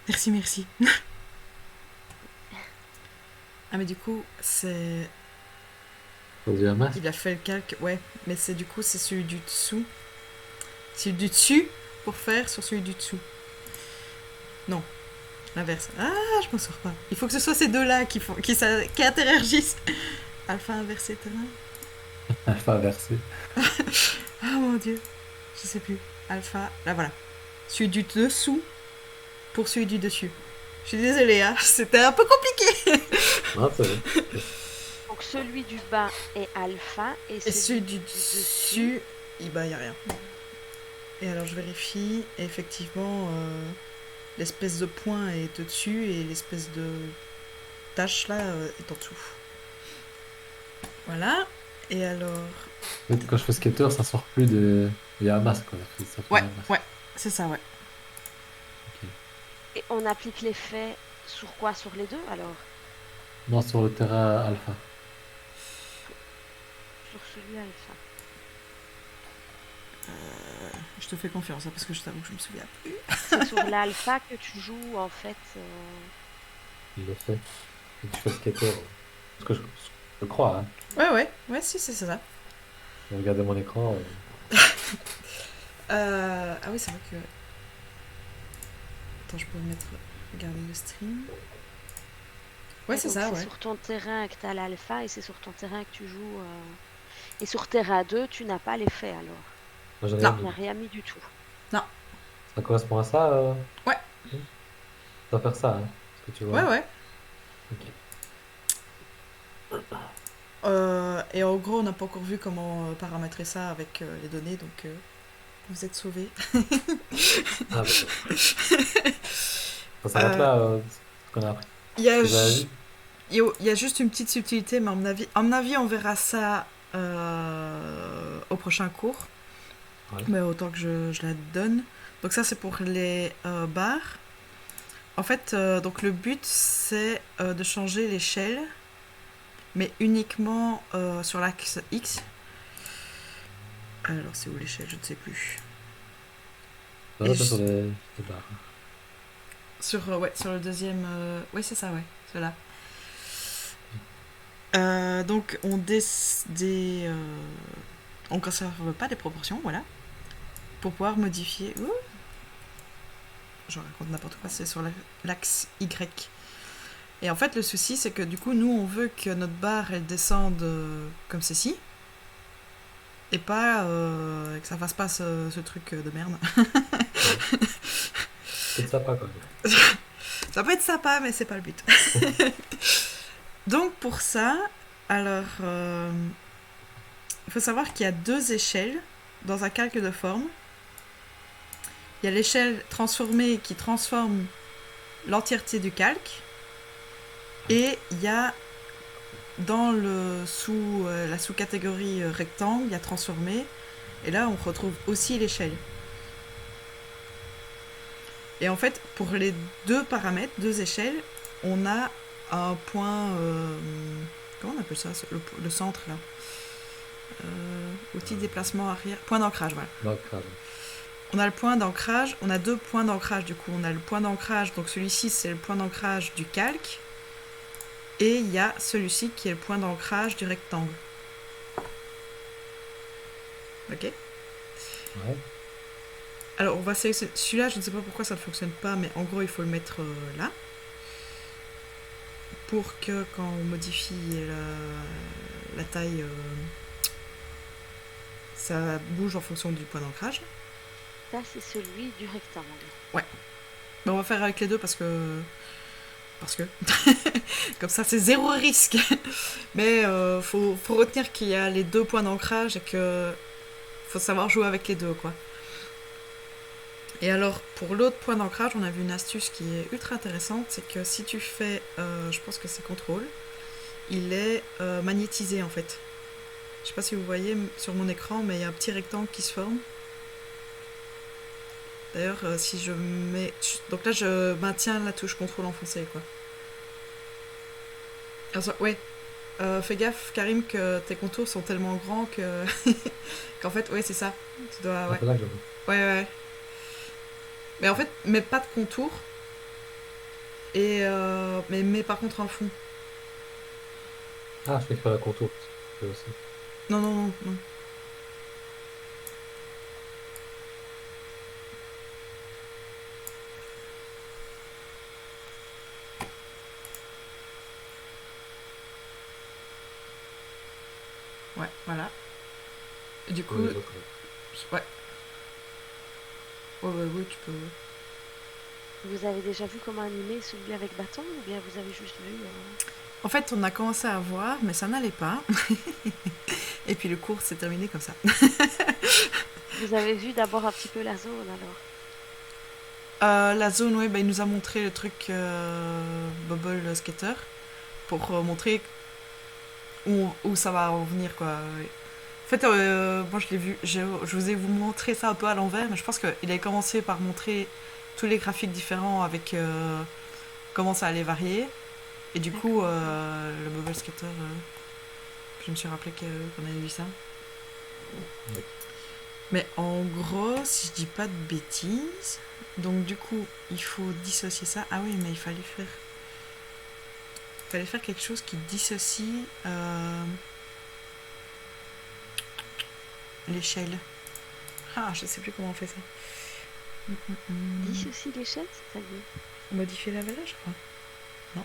Merci. Ah, mais du coup, c'est. Produit un masque. Il a fait le calque, ouais, mais c'est du coup, c'est celui du dessous. Celui du dessus pour faire sur celui du dessous. Non, l'inverse. Ah, je m'en sors pas. Il faut que ce soit ces deux-là qui interagissent. Alpha inversé, terrain. Alpha inversé. Ah mon dieu, je sais plus. Alpha, là voilà. Celui du dessous pour celui du dessus. Je suis désolée, hein, c'était un peu compliqué. Ah, c'est vrai. Donc celui du bas est alpha et celui du dessus, il n'y a rien. Et alors je vérifie, et effectivement, l'espèce de point est au-dessus et l'espèce de tache là est en dessous. Voilà, et alors... Quand je fais skater, ça sort plus de. Il y a un masque, quoi. Ça fait un masque. Ouais, c'est ça, ouais. Ok. Et on applique l'effet sur quoi? Sur les deux alors? Non, sur le terrain alpha. Sur celui alpha. Je te fais confiance, hein, parce que je t'avoue que je me souviens plus. C'est sur l'alpha que tu joues en fait. Il le fait. Et tu fais skater. Ce que je crois, hein. Ouais, si, c'est ça. Regardez mon écran. Ah oui, c'est vrai que. Attends, je peux mettre. Regarder le stream. Ouais, Et c'est donc ça, c'est ouais. sur ton terrain que tu as l'alpha et c'est sur ton terrain que tu joues. Et sur terrain 2, tu n'as pas l'effet alors. Moi, j'ai rien Non, Tu mis. n'as rien mis du tout. non. Ça correspond à ça, Ouais, oui. Ça doit faire ça, hein, ce que tu vois. ouais. Ok. Et en gros, on n'a pas encore vu comment paramétrer ça avec les données, donc vous êtes sauvés. Ah, bah, ça s'arrête Euh, là, ce qu'on a appris. Il y Ce a que j'avais vu. il y a juste une petite subtilité, mais à mon avis on verra ça au prochain cours. Ouais. Mais autant que je la donne. Donc ça c'est pour les barres. En fait, donc le but c'est de changer l'échelle, mais uniquement sur l'axe X. Alors c'est où l'échelle? Je ne sais plus. Là, Et c'est je- sur les barres. ouais, sur le deuxième... Oui c'est ça, ouais. Cela. Donc on ne conserve pas des proportions, voilà. Pour pouvoir modifier... Ouh, je raconte n'importe quoi, c'est sur l'axe Y. Et en fait, le souci, c'est que du coup, nous, on veut que notre barre, elle descende comme ceci. Et pas que ça fasse pas ce truc de merde. Ouais. C'est sympa, quand même. Ça peut être sympa, mais c'est pas le but. Donc, pour ça, alors, il faut savoir qu'il y a deux échelles dans un calque de forme. Il y a l'échelle transformée qui transforme l'entièreté du calque. Et il y a dans la sous-catégorie rectangle, il y a transformé. Et là, on retrouve aussi l'échelle. Et en fait, pour les deux paramètres, deux échelles, on a un point... comment on appelle ça? Le centre, là. Outil de déplacement arrière. Point d'ancrage, voilà. L'ancrage. On a le point d'ancrage. On a deux points d'ancrage, du coup. On a le point d'ancrage. Donc celui-ci, c'est le point d'ancrage du calque. Et il y a celui-ci qui est le point d'ancrage du rectangle. Ok? Ouais. Alors, on va sélectionner celui-là, je ne sais pas pourquoi ça ne fonctionne pas, mais en gros, il faut le mettre là. Pour que quand on modifie la taille, ça bouge en fonction du point d'ancrage. Ça, c'est celui du rectangle. Mais on va faire avec les deux parce que... Comme ça, c'est zéro risque. Mais faut retenir qu'il y a les deux points d'ancrage et que faut savoir jouer avec les deux, quoi. Et alors, pour l'autre point d'ancrage, on a vu une astuce qui est ultra intéressante, c'est que si tu fais, je pense que c'est contrôle, il est magnétisé en fait. Je sais pas si vous voyez sur mon écran, mais il y a un petit rectangle qui se forme. D'ailleurs, si je mets... Donc là, je maintiens la touche contrôle enfoncée, quoi. Alors, ouais, fais gaffe, Karim, que tes contours sont tellement grands que... qu'en fait, ouais, c'est ça. Tu dois... Ouais, C'est là que je vois. ouais. Mais en fait, mets pas de contour. Et mais par contre un fond. Ah, je vais faire la contour. Je fais aussi. Non. Ouais, voilà. Et du coup, Oui, les autres, ouais. Ouais, tu peux. Vous avez déjà vu comment animer celui avec bâton ou bien vous avez juste vu En fait, on a commencé à voir, mais ça n'allait pas. Et puis le cours s'est terminé comme ça. Vous avez vu d'abord un petit peu la zone alors. La zone, ouais, bah, il nous a montré le truc Bubble Skater pour montrer où ça va en venir, quoi. Ouais. En fait, moi je l'ai vu, je vous ai montré ça un peu à l'envers, mais je pense qu'il avait commencé par montrer tous les graphiques différents avec comment ça allait varier. Et du coup, le Bubble Skater, je me suis rappelé qu'on avait vu ça. Oui. Mais en gros, si je dis pas de bêtises, donc du coup, il faut dissocier ça. Ah oui, mais il fallait faire... fallait faire quelque chose qui dissocie l'échelle. Ah, je sais plus comment on fait ça. Dissocie l'échelle, c'est-à-dire. Modifier la valeur, je crois. Non.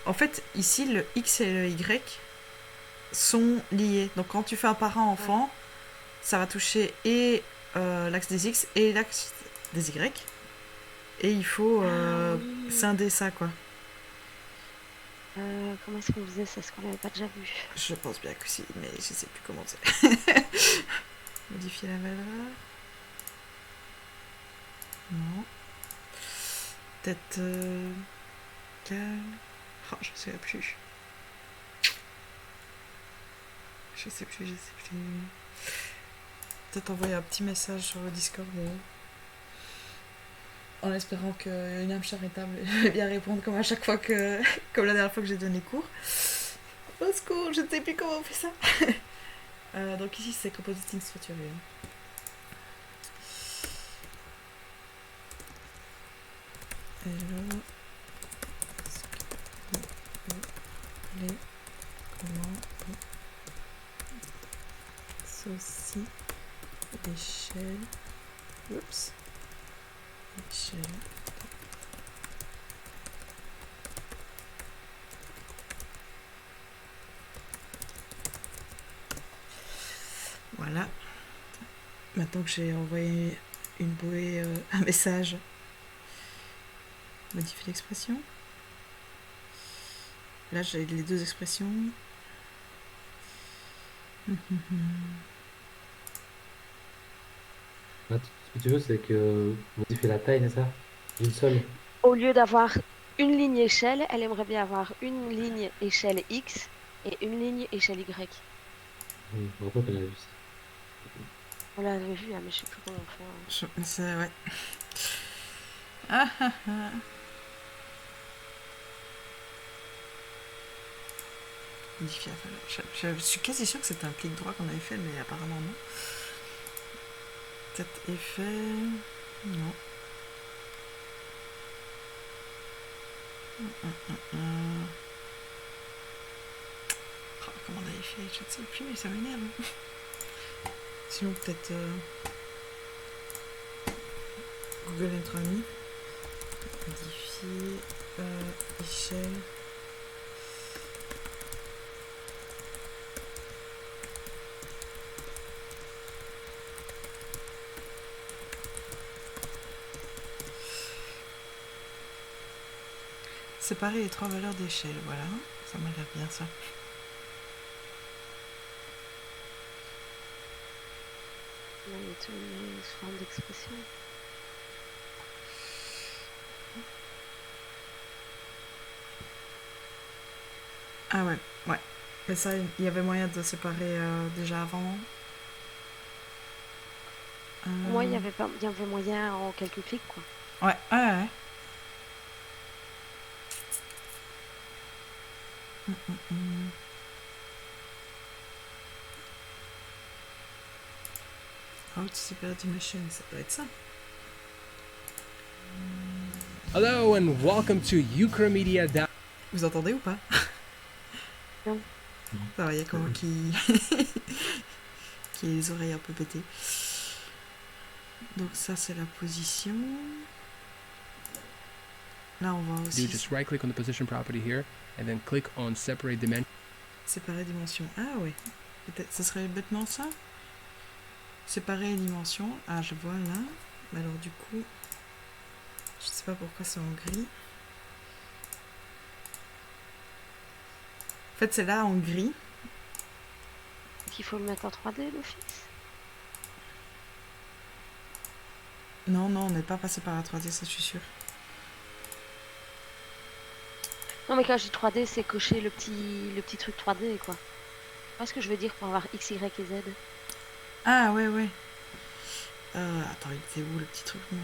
En fait, ici, le X et le Y sont liés. Donc, quand tu fais un parent-enfant, ça va toucher et l'axe des X et l'axe des Y. Et il faut scinder ça, quoi. Comment est-ce qu'on faisait ça? Est-ce qu'on l'avait pas déjà vu? Je pense bien que si, mais je sais plus comment c'est. Modifier la valeur. Non. Peut-être calme. Oh, je sais plus. Je sais plus. Peut-être envoyer un petit message sur le Discord en espérant qu'une âme charitable va bien répondre comme à chaque fois comme la dernière fois que j'ai donné cours. Au secours, je ne sais plus comment on fait ça. Donc ici c'est compositing structuré. Hello. Les comment Saucy l'échelle. Oups. L'échelle. Voilà. Maintenant que j'ai envoyé une bouée, un message, modifier l'expression. Là, j'ai les deux expressions. Là, ce que tu veux, c'est que modifier la taille, c'est ça? D'une seule. Au lieu d'avoir une ligne échelle, elle aimerait bien avoir une ligne échelle X et une ligne échelle Y. Je me rappelle qu'on avait vu ça. On l'avait vu, hein, mais je sais plus comment on fait. C'est ouais. Ah ah ah. Modifier la valeur. Je suis quasi sûre que c'était un clic droit qu'on avait fait, mais apparemment non. Peut-être effet. Non. Oh, comment on avait fait? Je ne sais plus, mais ça m'énerve. Sinon, peut-être Google Intranet. Modifier échelle. Séparer les trois valeurs d'échelle, voilà. Ça m'a l'air bien ça. On a une forme d'expression. Ah ouais, ouais. Et ça, il y avait moyen de séparer déjà avant. Pour moi, il y avait moyen en quelques clics, quoi. Ouais, ouais. How to separate the machine, ça doit être ça. Hello and welcome to Ukramedia. Vous entendez ou pas? Non. Ça va, il y a que moi qui a les oreilles un peu pétées. Donc ça, c'est la position. Là, on va aussi... Do just right click on the position property here and then click on separate dimension. Séparer dimension. Ah ouais. Peut-être, ce serait bêtement ça. Séparer les dimensions. Ah, je vois là. Mais alors du coup... Je sais pas pourquoi c'est en gris. En fait, c'est là en gris. Il faut le mettre en 3D, l'office. Non, on n'est pas passé par la 3D, ça je suis sûre. Non, mais quand je dis 3D, c'est cocher le petit truc 3D, quoi. Tu vois ce que je veux dire pour avoir X, Y et Z? Ah ouais. Attends, il était où le petit truc là?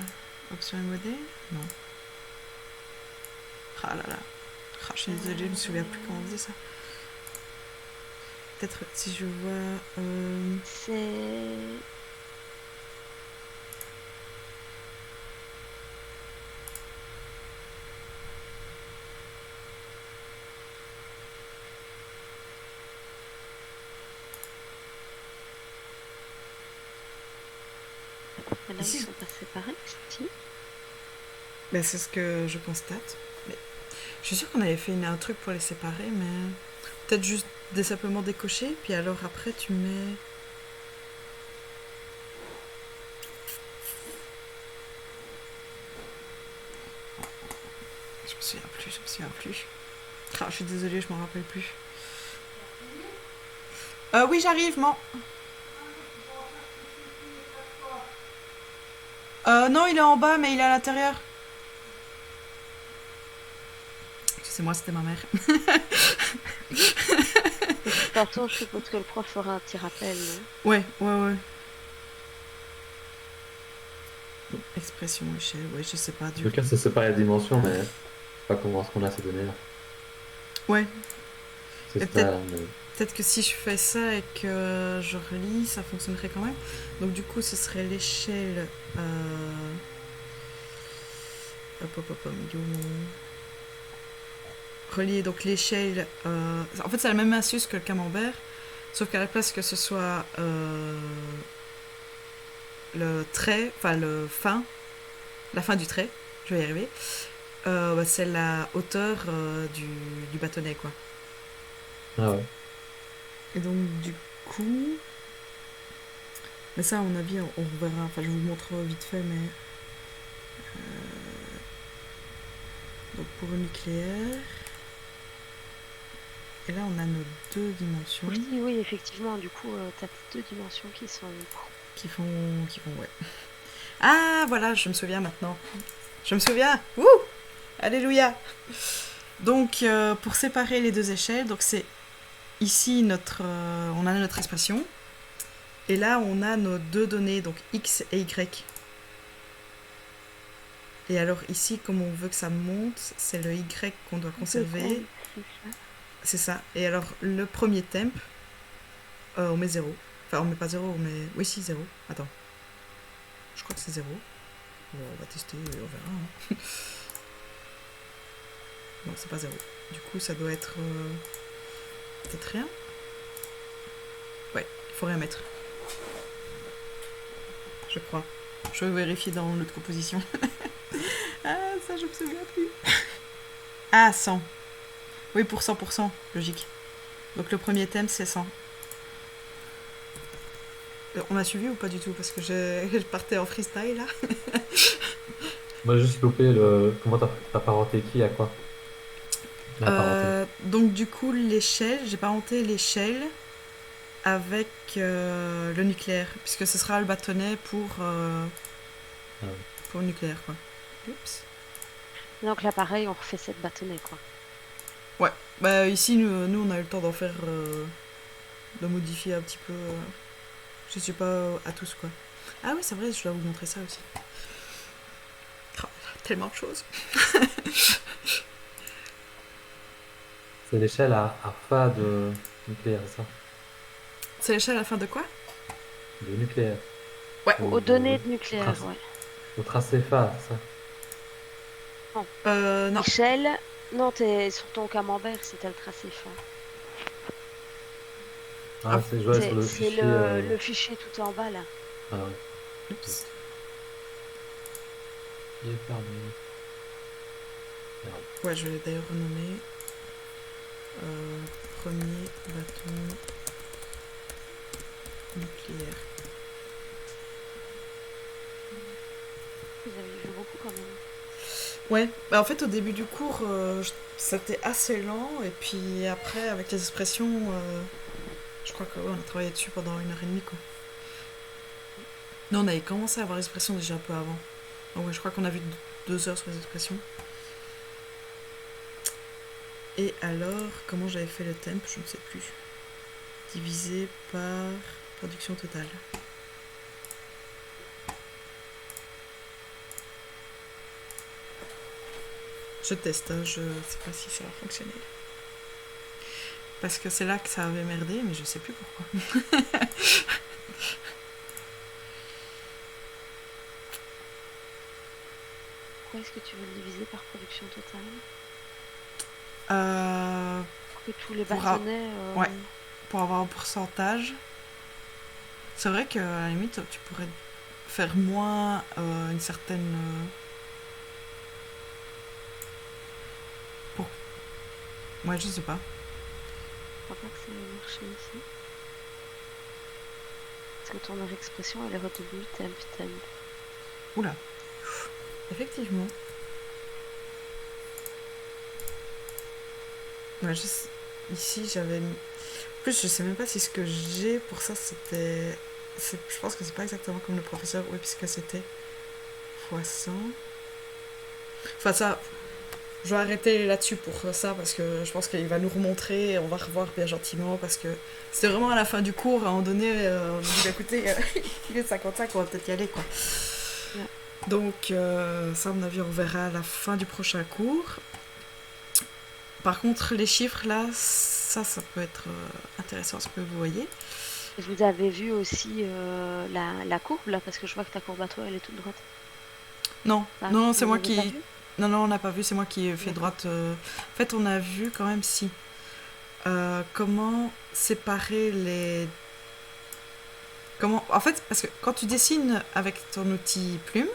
Option et modèle? Non. Ah là là. Ah, je suis désolée, je me souviens plus comment on faisait ça. Peut-être si je vois... C'est... si. Ils sont pas séparés, si. Ben, c'est ce que je constate. Mais je suis sûre qu'on avait fait un truc pour les séparer, mais peut-être juste simplement décocher, puis alors après tu mets. Je me souviens plus. Ah, je suis désolée, je m'en rappelle plus. Oui, j'arrive, non. Non, il est en bas, mais il est à l'intérieur. C'est moi, c'était ma mère. Tantôt, je suppose que le prof fera un petit rappel, non? Ouais. Expression, échelle, ouais, je sais pas, En du tout coup. cas, c'est séparé la dimension, mais je sais pas comment est-ce qu'on a ces données-là. Ouais, C'est et ça, mais peut-être que si je fais ça et que je relis, ça fonctionnerait quand même. Donc du coup, ce serait l'échelle... il est où mon- Relier donc l'échelle... En fait, c'est la même astuce que le camembert, sauf qu'à la place que ce soit le trait, enfin la fin du trait, je vais y arriver, bah, c'est la hauteur du bâtonnet, quoi. ah ouais. Et donc, du coup... Mais ça, à mon avis, on verra. Enfin, je vous montre vite fait, mais... Donc, pour le nucléaire... Et là, on a nos deux dimensions Oui, effectivement, du coup, t'as tes 2 dimensions qui sont... qui font... ouais. Ah, voilà, je me souviens maintenant. Je me souviens. Wouh! Alléluia! Donc, pour séparer les deux échelles, donc c'est ici on a notre expression. Et là, on a nos deux données, donc x et y. Et alors ici, comme on veut que ça monte, c'est le y qu'on doit conserver. C'est ça. C'est ça. Et alors, le premier temp, on met 0. Enfin, on met pas 0, on met... Oui, si, 0. Attends. Je crois que c'est 0. Bon, on va tester, on verra. Hein. Non, c'est pas 0. Du coup, ça doit être... peut-être rien. Ouais, il faut rien mettre. Je crois. Je vais vérifier dans l'autre composition. Ah, ça, je me souviens plus. Ah, 100. Oui, pour 100%, logique. Donc le premier thème, c'est 100. On a suivi ou pas du tout? Parce que je partais en freestyle, là. Moi, j'ai juste loupé le. Comment t'as parenté qui à quoi? La parenté. Donc du coup, l'échelle, j'ai parenté l'échelle avec le nucléaire, puisque ce sera le bâtonnet pour Ah ouais. le nucléaire, quoi. Oups. Donc là, pareil, on refait cette bâtonnet, quoi. Ouais, bah ici, nous on a eu le temps d'en faire, de modifier un petit peu. Je sais pas à tous, quoi. Ah oui, c'est vrai, je dois vous montrer ça aussi. Oh, tellement de choses. C'est l'échelle à fa de nucléaire, c'est ça? C'est l'échelle à la fin de quoi? De nucléaire. Ouais. Aux données de nucléaire, trace- ouais. Au tracé fa, c'est ça? Non. Échelle, non, t'es sur ton camembert, c'était le tracé fin. Ah, c'est joué sur le C'est fichier. le fichier tout en bas, là. Ah ouais. Oups. Il est perdu. Merde. Ouais, je vais d'ailleurs renommer. Premier bâton nucléaire. Vous avez vu beaucoup quand même. Ouais, bah en fait au début du cours, c'était assez lent, et puis après avec les expressions, je crois que ouais, on a travaillé dessus pendant 1 heure et demie, quoi. Non, on avait commencé à avoir les expressions déjà un peu avant. Donc ouais, je crois qu'on a vu 2 heures sur les expressions. Et alors, comment j'avais fait le temp, je ne sais plus. Divisé par production totale. Je teste, hein, je sais pas si ça va fonctionner. Parce que c'est là que ça avait merdé, mais je sais plus pourquoi. Pourquoi est-ce que tu veux le diviser par production totale? Pour que tous les Pour bâtonnets... ouais. Pour avoir un pourcentage. C'est vrai qu'à la limite, tu pourrais faire moins une certaine... pour... Ouais, je sais pas. Je crois pas que ça va marcher ici. Parce que ton heure expression, elle est redevenue temp. Oula. Effectivement. Ouais, ici, j'avais mis... En plus, je sais même pas si ce que j'ai pour ça, c'était... Je pense que c'est pas exactement comme le professeur. Oui, puisque c'était fois 100. Enfin, ça... Je vais arrêter là-dessus pour ça, parce que je pense qu'il va nous remontrer et on va revoir bien gentiment, parce que c'était vraiment à la fin du cours, à un moment donné, on a dit, bah, écoutez, il est 55, on va peut-être y aller, quoi. Ouais. Donc, ça, à mon avis, on verra à la fin du prochain cours. Par contre, les chiffres, là, ça peut être intéressant, ce que vous voyez. Et vous avez vu aussi la courbe là, parce que je vois que ta courbe à toi, elle est toute droite. Non, Ah, non, c'est vous moi l'avez pas qui... vu? Non, on n'a pas vu, c'est moi qui ai fait D'accord. droite. En fait, on a vu quand même si... comment séparer les... Comment... En fait, parce que quand tu dessines avec ton outil plume,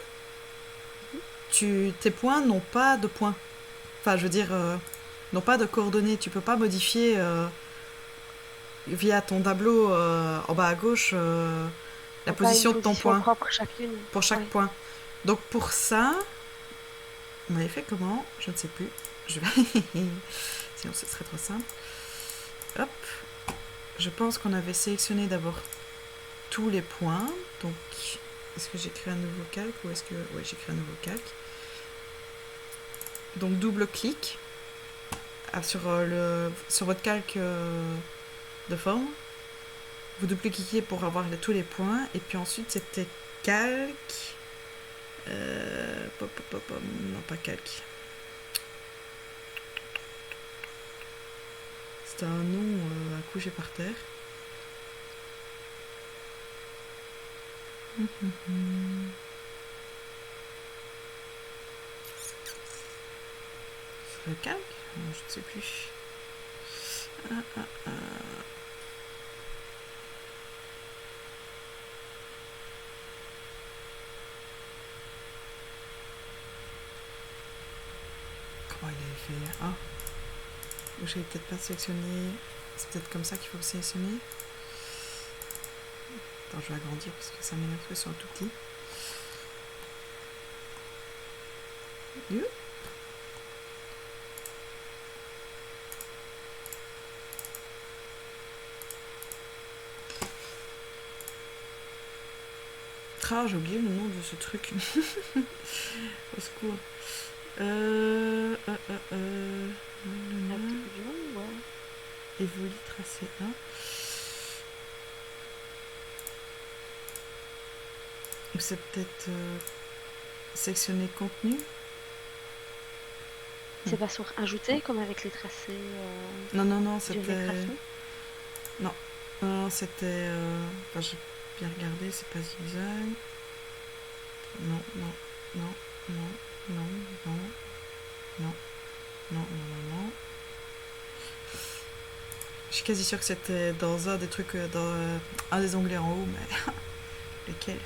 tes points n'ont pas de points. Enfin, je veux dire, n'ont pas de coordonnées. Tu peux pas modifier via ton tableau en bas à gauche la Donc, pas une position de ton position point propre chacune. pour chaque Ouais. point. Donc pour ça, on avait fait comment? Je ne sais plus. Je vais... Sinon, ce serait trop simple. Hop. Je pense qu'on avait sélectionné d'abord tous les points. Donc, est-ce que j'ai créé un nouveau calque ou est-ce que... Oui, j'ai créé un nouveau calque. Donc, double clic sur votre calque de forme. Vous double-cliquez pour avoir tous les points. Et puis ensuite, c'était calque. Non, pas calque. C'était un nom à coucher par terre. C'est le calque? Je ne sais plus. Comment il avait fait? Ah, ou j'avais peut-être pas sélectionné. C'est peut-être comme ça qu'il faut sélectionner. Attends, je vais agrandir parce que ça m'énerve que c'est un tout petit. Ah, j'ai oublié le nom de ce truc. Au secours. Évolue tracé 1. Ou c'est peut-être sélectionner contenu. C'est pas sur ajouter comme avec les tracés Non, durée c'était... graphique. Non, c'était... Enfin, j'ai bien regardé, c'est pas zigzag. Non. Je suis quasi sûre que c'était dans un des trucs, dans un des onglets en haut, mais lequel?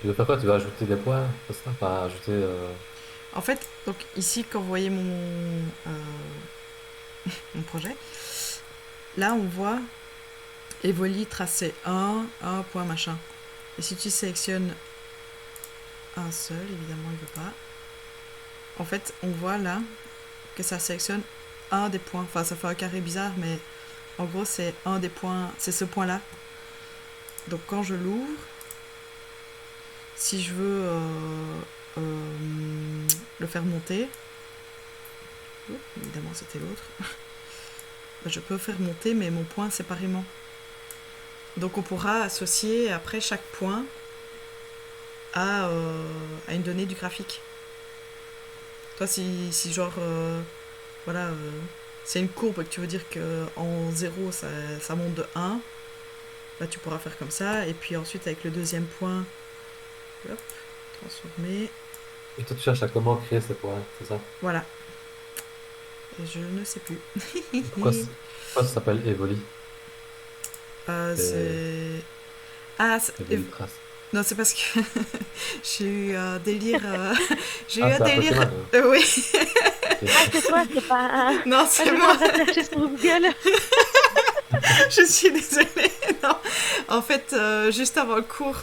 Tu veux faire quoi? Tu vas ajouter des points? C'est ça? Pas ajouter. En fait, donc ici, quand vous voyez mon projet, là, on voit Evoli tracé 1 point machin. Et si tu sélectionnes un seul, évidemment, il veut pas. En fait, on voit là que ça sélectionne un des points. Enfin, ça fait un carré bizarre, mais en gros, c'est un des points, c'est ce point-là. Donc, quand je l'ouvre, si je veux le faire monter, évidemment, c'était l'autre, je peux faire monter, mais mon point séparément. Donc, on pourra associer après chaque point à une donnée du graphique. Toi, si genre, voilà, c'est une courbe que tu veux dire qu'en 0, ça monte de 1, là, tu pourras faire comme ça. Et puis ensuite, avec le deuxième point, hop, transformer. Et toi, tu cherches à comment créer ces points, c'est ça? Voilà. Et je ne sais plus. Pourquoi ça s'appelle Evoli? C'est... Ah, Evoli trace. non, c'est parce que j'ai eu un délire. J'ai eu Ah, un c'est un délire. Pokémon. Oui, Ok. Ah, c'est toi, c'est pas un. non, Ah, c'est je moi. vais chercher sur Google. Je suis désolée. Non. En fait, juste avant le cours,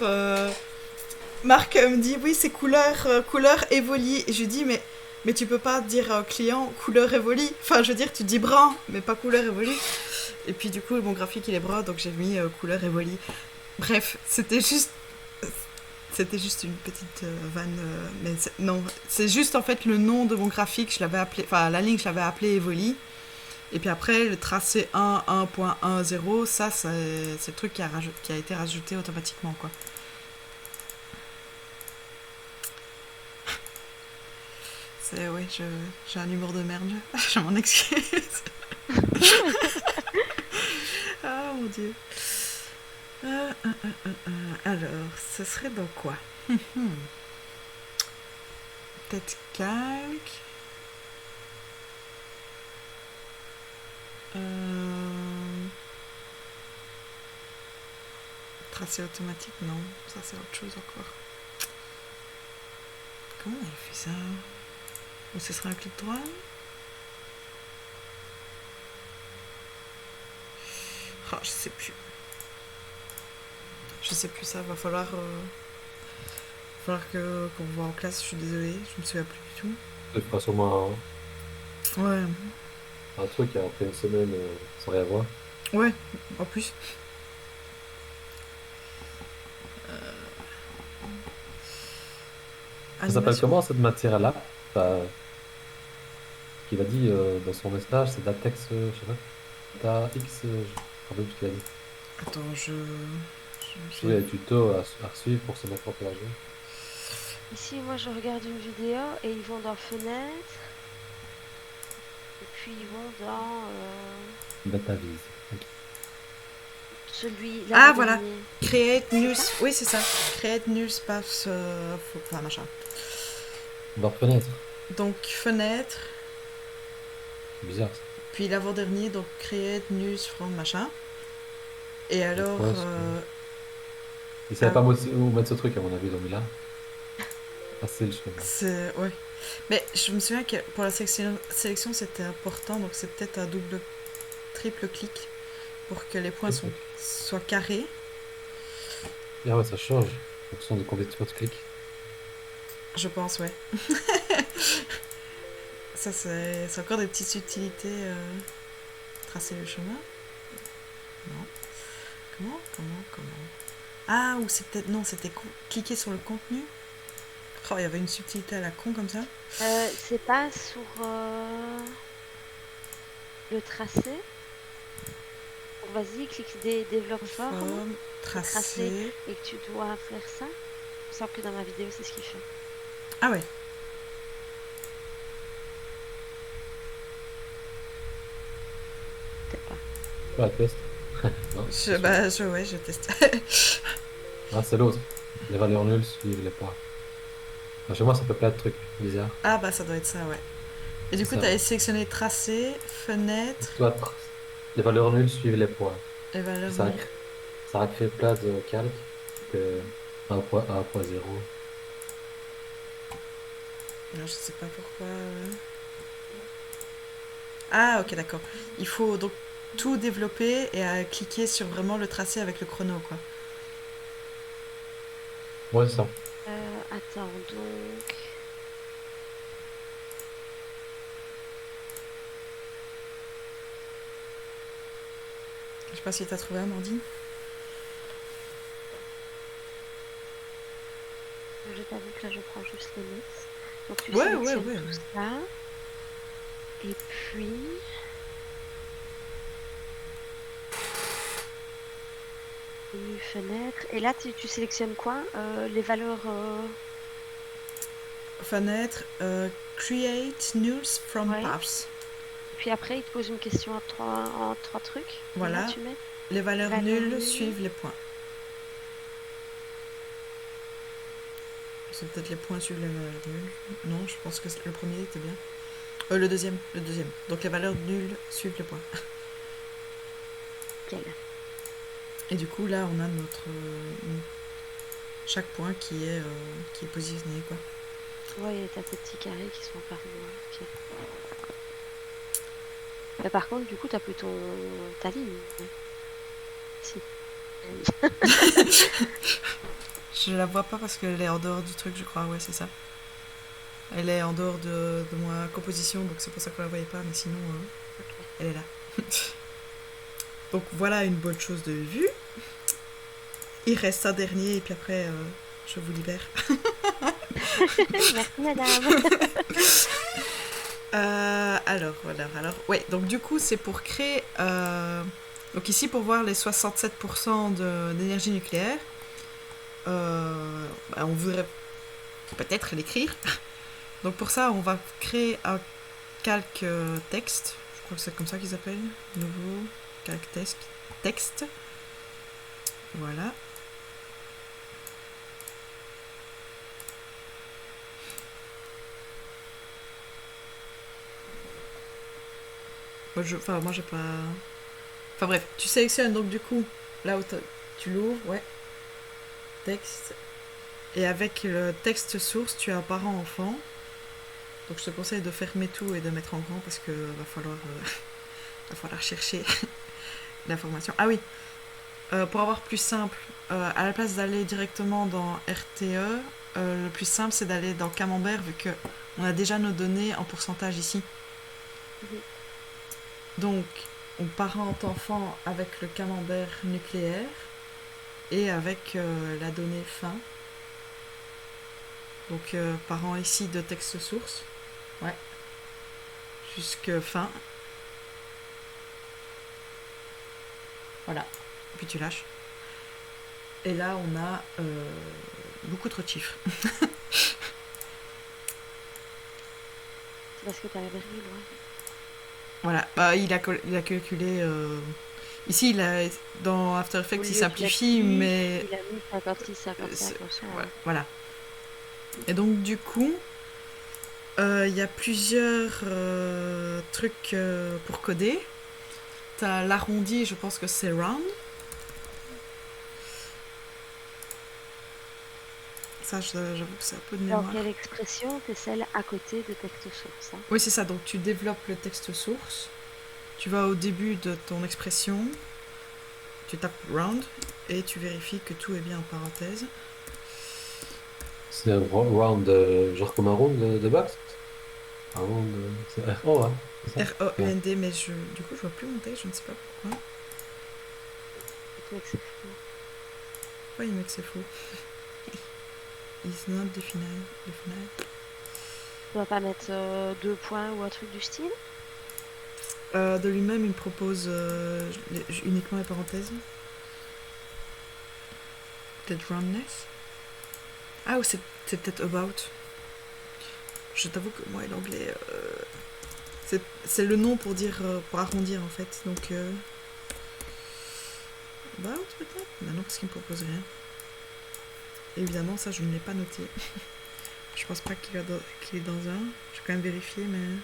Marc me dit oui, c'est couleur Evoli. Et je lui dis mais tu peux pas dire au client couleur Evoli. Enfin, je veux dire, tu dis brun, mais pas couleur Evoli. Et puis du coup, mon graphique il est brun, donc j'ai mis couleur Evoli. Bref, c'était juste une petite vanne, mais non, c'est juste en fait le nom de mon graphique, je l'avais appelé, enfin la ligne je l'avais appelé Evoli. Et puis après, le tracé 1.10, ça c'est le truc qui a été rajouté automatiquement, quoi. Oui, j'ai un humour de merde, je m'en excuse. Ah mon dieu. Alors, ce serait dans quoi? Peut-être calque. Tracé automatique, non. Ça, c'est autre chose encore. Comment on a fait ça? Ou ce serait un clic droit? Oh, je sais plus. Je sais plus, ça va falloir qu'on voit en classe, je suis désolée, je me souviens plus du tout. Tu feras sûrement Ouais, un truc après une semaine sans rien voir. ouais, en plus. Ça s'appelle Animation. comment cette matière-là? Qu'il a dit dans son message, c'est Datex, je sais pas. Data X, je me rappelle plus ce qu'il a dit. Attends, Il y a des tutos à suivre pour se mettre en plage. Ici, moi, je regarde une vidéo et ils vont dans fenêtre. Et puis, ils vont dans DataVis. Ok. celui. Ah, voilà. l'avant-dernier. Create news. ça Oui, c'est ça. Create news pass. Enfin, machin. Dans fenêtre. Donc, fenêtre. C'est bizarre ça. Puis l'avant-dernier, donc create news from machin. Et alors. Ouais, Ils savaient Ah. pas où mettre ce truc à mon avis, ils ont mis là. Facile, je trouve. C'est. Ouais. Mais je me souviens que pour la sélection c'était important, donc c'est peut-être un triple clic pour que les points soient carrés. Ah ouais, ça change en fonction de combien de fois tu cliques. Je pense, ouais. Ça, c'est encore des petites subtilités. Tracer le chemin. Non. Comment Ah, ou c'est peut-être. Non, c'était cliquer sur le contenu. Oh, il y avait une subtilité à la con comme ça. C'est pas sur le tracé. Donc, vas-y, clique développe forme Forme, tracer. et que tu dois faire ça. Il me semble que dans ma vidéo, c'est ce qu'il fait. Ah ouais. Peut-être pas. Ouais, test. Non, Ouais, je teste. Ah, c'est l'autre. Les valeurs nulles suivent les points. Enfin, chez moi, ça fait plein de trucs bizarres. Ah bah ça doit être ça, ouais. Et du coup, Ça. tu avais sélectionné tracé, fenêtre, Toi, les valeurs nulles suivent les points. et valeur. Ça a créé plein de calques. Que 1.0. Non, je sais pas pourquoi. Ah, ok, d'accord. Il faut donc tout développer et cliquer sur vraiment le tracé avec le chrono, quoi. Ouais, c'est ça. Attends, donc. Je sais pas si t'as trouvé, Amandine. Je t'avoue que là, je prends juste les notes. Donc, tu Ouais, sélectionnes ouais. tout ça. Et puis. Menu fenêtre. Et là, tu sélectionnes quoi? Les valeurs. Fenêtre, create news from Ouais. paths. Puis après, il te pose une question en trois trucs. Et Voilà. là, tu mets. Les valeurs Valeurs nulles nulles. suivent les points. C'est peut-être les points suivent les valeurs nulles. Non, je pense que le premier était bien. Le deuxième. Donc les valeurs nulles suivent les points. Quelle? Et du coup, là, on a notre chaque point qui est positionné, quoi. Ouais, et t'as tes petits carrés qui sont apparus. Ok. Mais par contre, du coup, t'as plus ta ligne. Si. Je la vois pas parce qu'elle est en dehors du truc, je crois. Ouais, c'est ça. Elle est en dehors de ma composition, donc c'est pour ça qu'on la voyait pas, mais sinon, Ok. elle est là. Donc voilà une bonne chose de vue. Il reste un dernier, et puis après, je vous libère. Merci, madame. Alors, ouais, donc du coup, c'est pour créer. Donc ici, pour voir les 67% d'énergie nucléaire, on voudrait peut-être l'écrire. Donc pour ça, on va créer un calque texte. Je crois que c'est comme ça qu'ils appellent. Nouveau calque texte. Voilà. Moi, j'ai pas. Enfin bref, tu sélectionnes donc du coup là où tu l'ouvres, ouais. Texte. Et avec le texte source, tu as parent-enfant. Donc je te conseille de fermer tout et de mettre en grand parce que va falloir chercher l'information. Ah oui, pour avoir plus simple, à la place d'aller directement dans RTE, le plus simple c'est d'aller dans Camembert vu que on a déjà nos données en pourcentage ici. Donc on parente enfant avec le Camembert nucléaire et avec la donnée fin. Donc parent ici de texte source. Ouais. Jusque fin. Voilà. Puis tu lâches. Et là, on a beaucoup trop de chiffres. C'est parce que t'as la virgule, ouais. Voilà. Bah, il a calculé. Ici, dans After Au Effects, lieu il de simplifie, la mais. il a mis 56-55%. Voilà. Et donc, du coup, il y a plusieurs trucs pour coder. T'as l'arrondi, je pense que c'est round. Ça, j'avoue que c'est un peu de Dans mémoire. quelle expression t'es celle à côté de texte source, hein? Oui, c'est ça. Donc, tu développes le texte source. Tu vas au début de ton expression. Tu tapes round et tu vérifies que tout est bien en parenthèse. C'est un round, genre comme un round de boxe? Un round, c'est RO, hein? C'est ça? R-O-U-N-D, mais du coup, je vois plus mon texte, je ne sais pas pourquoi. Le mec, c'est fou. Pourquoi il me dit que c'est faux? Is not defined. Tu vas pas mettre 2 points ou un truc du style? De lui-même, il me propose uniquement les parenthèses. Peut-être roundness. Ah, ou c'est peut-être about. Je t'avoue que moi et l'anglais, c'est le nom pour dire pour arrondir en fait. Donc about peut-être. Bah non, parce qu'il me propose rien. Évidemment, ça je ne l'ai pas noté. Je pense pas qu'il est dans un. Je vais quand même vérifier, mais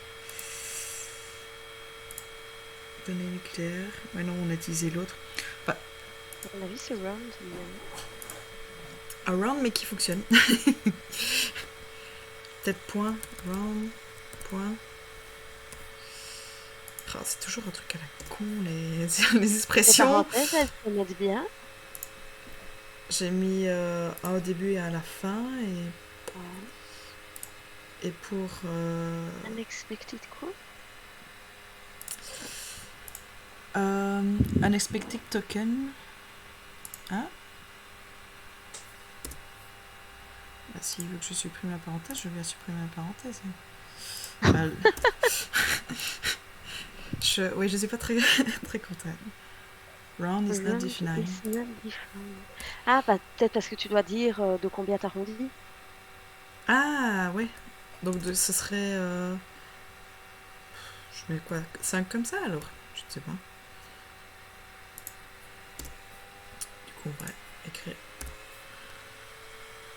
données nucléaires. Ouais non, on a utilisé l'autre. À mon avis, c'est round. Mais... Around, mais qui fonctionne. Peut-être point, round, point. Oh, c'est toujours un truc à la con, les Les expressions. parenthèses, elles se mettent bien. J'ai mis un au début et à la fin, et pour... Unexpected quoi? Unexpected token. Hein? Bah, s'il veut que je supprime la parenthèse, je vais supprimer la parenthèse. Oui, je suis pas très, très contente. Round is not defined. Ah, bah, peut-être parce que tu dois dire de combien t'arrondis. Ah, ouais. Donc, ce serait... Je mets quoi? 5 comme ça, alors? Je ne sais pas. Du coup, on va écrire...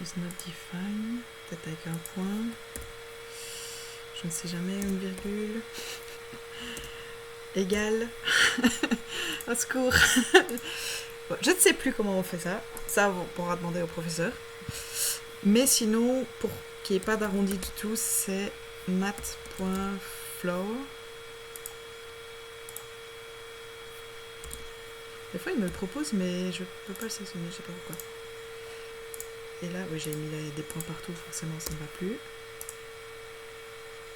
Is not defined. Peut-être avec un point. Je ne sais jamais, une virgule. Égal. Au secours. Ouais, je ne sais plus comment on fait ça. Ça, on pourra demander au professeur. Mais sinon, pour qu'il n'y ait pas d'arrondi du tout, c'est mat.floor. Des fois, il me le propose, mais je peux pas le sélectionner, je sais pas pourquoi. Et là, oui, j'ai mis des points partout, forcément, ça ne va plus.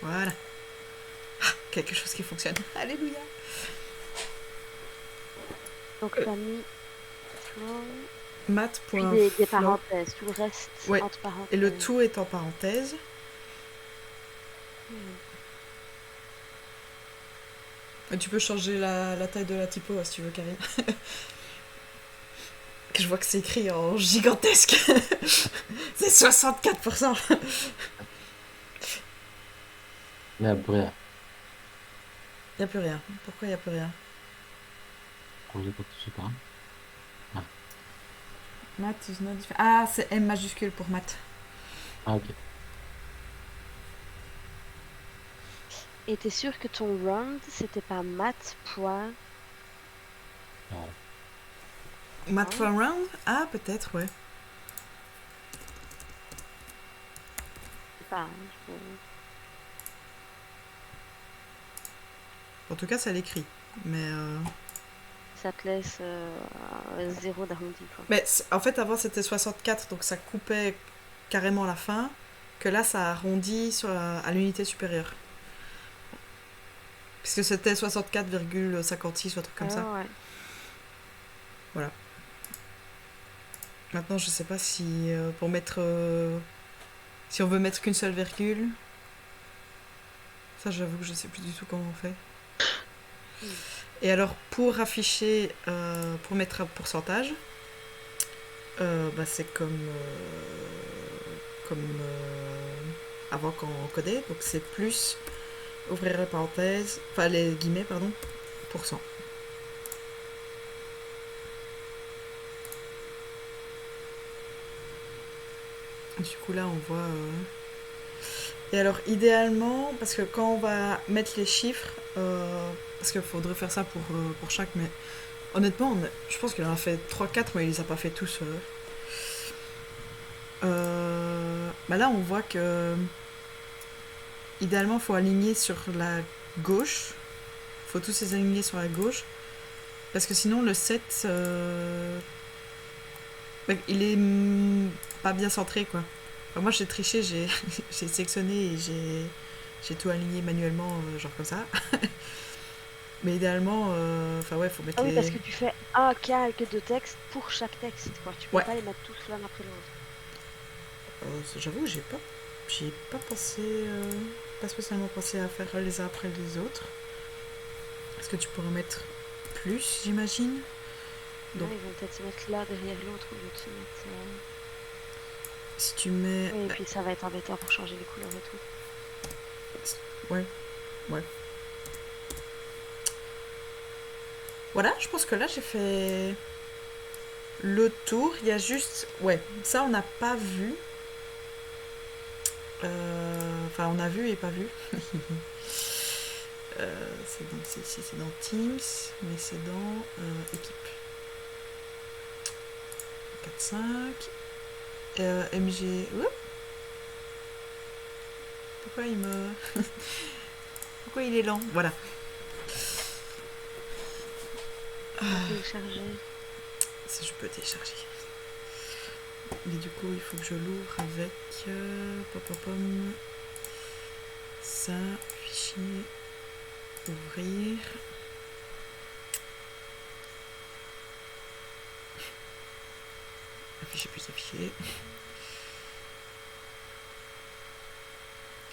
Voilà. Ah, quelque chose qui fonctionne. Alléluia. Donc, t'as mis floor, puis des Mat.floor. parenthèses. Tout le reste Ouais. entre parenthèses. Et le tout est en parenthèse. Hmm. Et tu peux changer la taille de la typo si tu veux, Karine. Je vois que c'est écrit en gigantesque. C'est 64%. Mais pour rien. Il n'y a plus rien. Pourquoi il n'y a plus rien? Je sais pas. Math is not different. Ah, c'est M majuscule pour maths. Ah, ok. Et t'es sûr que ton round, c'était pas mat. Alors, Math for round? Ah, peut-être, ouais. Pas, hein, En tout cas, ça l'écrit. Mais, ça te laisse 0 d'arrondi, quoi. mais en fait, avant, c'était 64, donc ça coupait carrément la fin. Que là, ça arrondit à l'unité supérieure. Puisque c'était 64,56 ou un truc comme ça. Ouais. Maintenant, je sais pas si pour mettre. Si on veut mettre qu'une seule virgule. Ça, j'avoue que je sais plus du tout comment on fait. Et alors, pour afficher. Pour mettre un pourcentage. Bah, c'est comme. Avant quand on codait. Donc, c'est plus. Ouvrir les parenthèses. Enfin, les guillemets, pardon. %. Du coup, là, on voit. Et alors, idéalement, parce que quand on va mettre les chiffres, parce qu'il faudrait faire ça pour chaque, mais honnêtement, je pense qu'il en a fait 3-4, mais il les a pas fait tous. Bah là, on voit que. Idéalement, il faut aligner sur la gauche. Il faut tous les aligner sur la gauche. Parce que sinon, le 7. Bah, il est pas bien centré, quoi. Enfin, moi, j'ai triché, j'ai sélectionné et j'ai tout aligné manuellement, genre comme ça. Mais idéalement, enfin ouais, faut mettre Ah oui, les... parce que tu fais un calque de texte pour chaque texte, quoi. Tu peux Ouais. pas les mettre tous l'un après l'autre. J'avoue, j'ai pas pensé, pas spécialement pensé à faire les uns après les autres. Est-ce que tu pourrais mettre plus, j'imagine? Donc, Ouais, ils vont peut-être se mettre là derrière l'autre au lieu de se mettre. si tu mets... Oui, et puis ça va être embêtant pour changer les couleurs et tout. Ouais. Voilà, je pense que là, j'ai fait le tour. Il y a juste... Ouais, ça, on n'a pas vu. Enfin, on a vu et pas vu. C'est dans Teams, mais c'est dans équipe. 4-5. MG... Oups. Pourquoi il me... Pourquoi il est lent? Voilà. Télécharger. Si je peux télécharger. Mais du coup, il faut que je l'ouvre avec... Ça, fichier, ouvrir. Afficher plus afficher.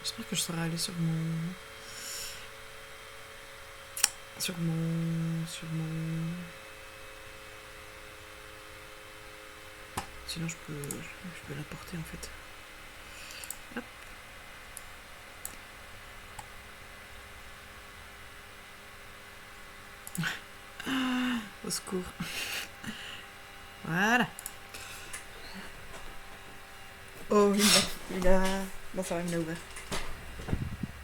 J'espère que je saurai aller sur mon... Sinon je peux l'apporter en fait. Hop. Au secours. Voilà. Oh, il a... Bon, ça va, il l'a ouvert.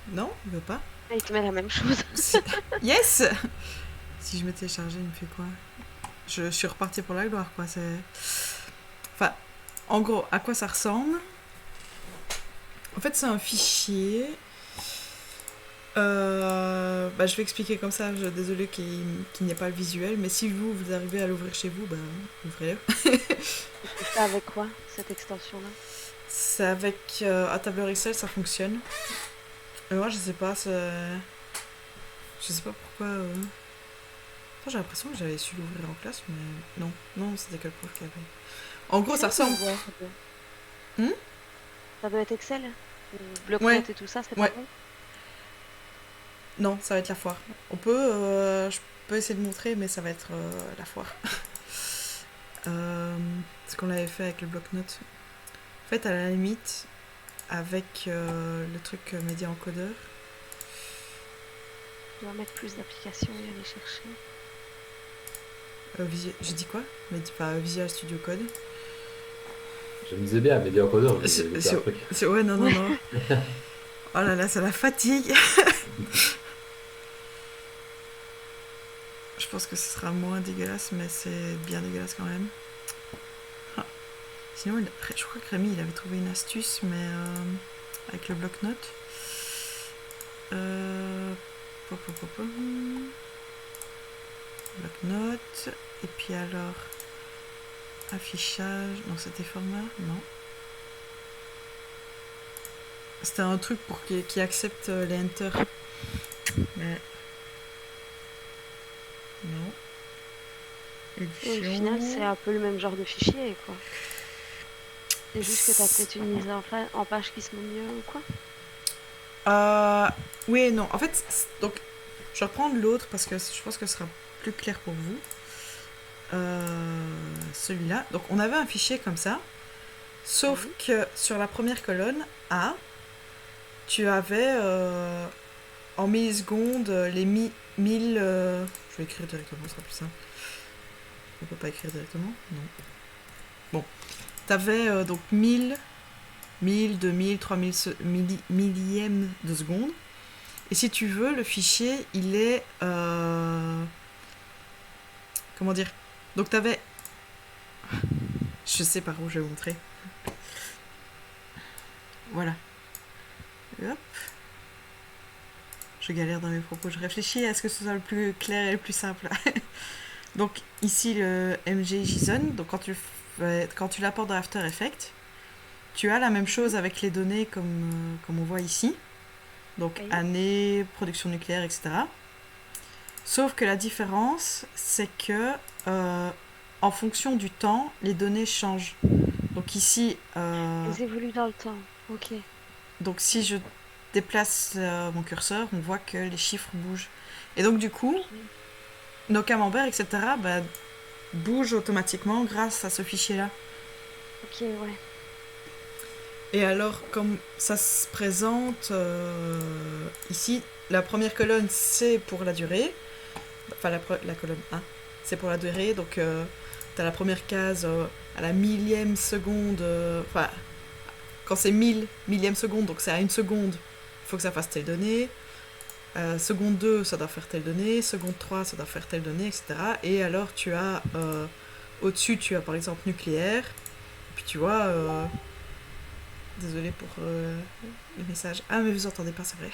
Non, il veut pas. Et il te met la même chose. Yes. Si je me téléchargeais, il me fait quoi? je suis repartie pour la gloire, quoi. Enfin, en gros, à quoi ça ressemble? En fait, c'est un fichier. Je vais expliquer comme ça. Désolée qu'il n'y ait pas le visuel, mais si vous arrivez à l'ouvrir chez vous, ouvrez-le. Tu fais ça avec quoi, cette extension-là? C'est avec un tableur Excel, ça fonctionne. Et moi, je sais pas, je sais pas pourquoi. J'ai l'impression que j'avais su l'ouvrir en classe, mais non, c'était que le prof qui avait. En gros, ça ressemble. Ça doit être Excel? Ou bloc-notes Ouais. et tout ça, c'est Ouais. pas bon? Non, ça va être la foire. Je peux essayer de montrer, mais ça va être la foire. Ce qu'on avait fait avec le bloc-notes. En fait, à la limite, avec le truc média encodeur. Je dois mettre plus d'applications et aller chercher. J'ai dit quoi? Mais dis pas Visual Studio Code. Je me disais bien, Media Encoder, je me disais un truc. Ouais, non. Oh là là, ça la fatigue. Je pense que ce sera moins dégueulasse, mais c'est bien dégueulasse quand même. Ah. Sinon, je crois que Rémi, il avait trouvé une astuce, mais avec le bloc-notes. Bloc-notes. Et puis alors, affichage. Non, c'était format. Non. C'était un truc pour qui accepte les enter. Mais. Non. Édition. Au final, c'est un peu le même genre de fichier, quoi. C'est juste que t'as peut-être une mise en page qui se met mieux ou quoi? Oui et non. En fait, donc, je vais reprendre l'autre parce que je pense que ce sera plus clair pour vous. Celui-là. Donc, on avait un fichier comme ça. Sauf que sur la première colonne, A, tu avais en millisecondes les 1000. Je vais écrire directement, ce sera plus simple. On peut pas écrire directement? Non. Bon. T'avais donc 1000, 2000, 3000 millièmes de seconde. Et si tu veux, le fichier, il est... comment dire? Donc t'avais... Je sais par où je vais vous montrer. Voilà. Hop. Je galère dans mes propos. Je réfléchis à ce que ce soit le plus clair et le plus simple. Donc ici le MG.json. Donc quand tu l'apportes dans After Effects, tu as la même chose avec les données comme on voit ici. Donc année, production nucléaire, etc. Sauf que la différence, c'est que en fonction du temps, les données changent. Donc ici... Elles évoluent dans le temps, ok. Donc si je déplace mon curseur, on voit que les chiffres bougent. Et donc du coup, nos camemberts, etc., bougent automatiquement grâce à ce fichier-là. Ok, ouais. Et alors, comme ça se présente ici, la première colonne, c'est pour la durée. Enfin, la colonne 1, c'est pour la durée. Donc, tu as la première case à la millième seconde. Enfin, quand c'est 1000 millième seconde, donc c'est à une seconde, il faut que ça fasse telle donnée. Seconde 2, ça doit faire telle donnée. Seconde 3, ça doit faire telle donnée, etc. Et alors, tu as... au-dessus, tu as par exemple nucléaire. Et puis, tu vois... désolée pour le message. Ah, mais vous entendez pas, c'est vrai.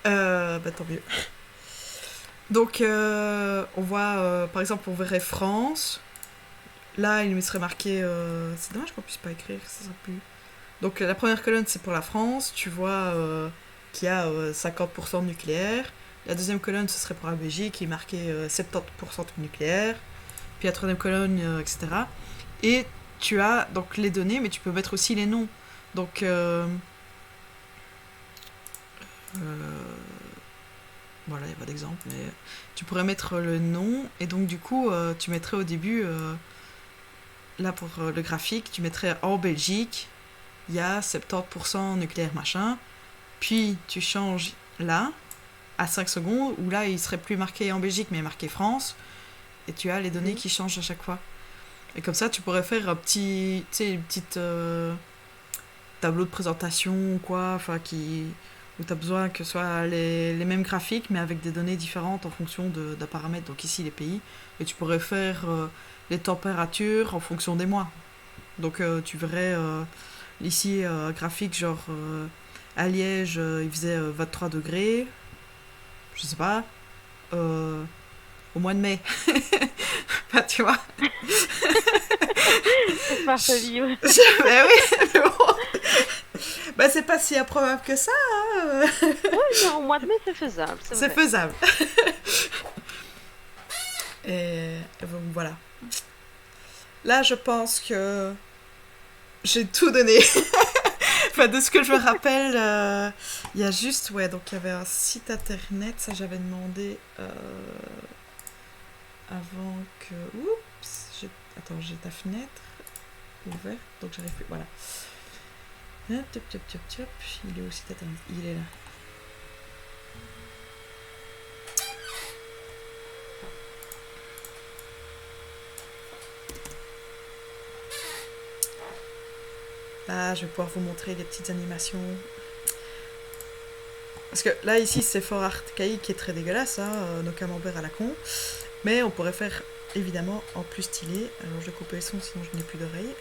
Tant mieux. Donc, on voit, par exemple, on verrait France. Là, il me serait marqué... c'est dommage qu'on puisse pas écrire, ça sera plus... Donc, la première colonne, c'est pour la France. Tu vois qu'il y a 50% de nucléaire. La deuxième colonne, ce serait pour la Belgique, qui est marqué 70% de nucléaire. Puis la troisième colonne, etc. Et tu as donc les données, mais tu peux mettre aussi les noms. Donc, voilà, il n'y a pas d'exemple, mais tu pourrais mettre le nom, et donc du coup, tu mettrais au début, là pour le graphique, tu mettrais en Belgique, il y a 70% nucléaire machin, puis tu changes là, à 5 secondes, où là, il serait plus marqué en Belgique, mais marqué France, et tu as les données qui changent à chaque fois. Et comme ça, tu pourrais faire un petit, tu sais, une petite tableau de présentation ou quoi, enfin, où tu as besoin que ce soit les mêmes graphiques, mais avec des données différentes en fonction d'un paramètre. Donc ici, les pays. Et tu pourrais faire les températures en fonction des mois. Donc tu verrais ici, graphique, genre à Liège, il faisait 23 degrés. Je sais pas. Au mois de mai. Enfin, tu vois. C'est pas vivre. Mais oui, mais bon. Bah, c'est pas si improbable que ça. Hein. Oui, non, au mois de mai, c'est faisable. C'est vrai. faisable. Et donc voilà. Là, je pense que j'ai tout donné. Enfin, de ce que je me rappelle, il y a juste, ouais, donc il y avait un site internet, ça j'avais demandé avant que. Oups, attends, j'ai ta fenêtre ouverte, donc j'arrive plus. Voilà. Hop, top, top, top, top. Il est où le site internet? Il est là. Là, je vais pouvoir vous montrer des petites animations. Parce que là, ici, c'est fort archaïque et très dégueulasse, hein, nos camemberts à la con. Mais on pourrait faire, évidemment, en plus stylé. Alors, je vais couper le son, sinon je n'ai plus d'oreilles.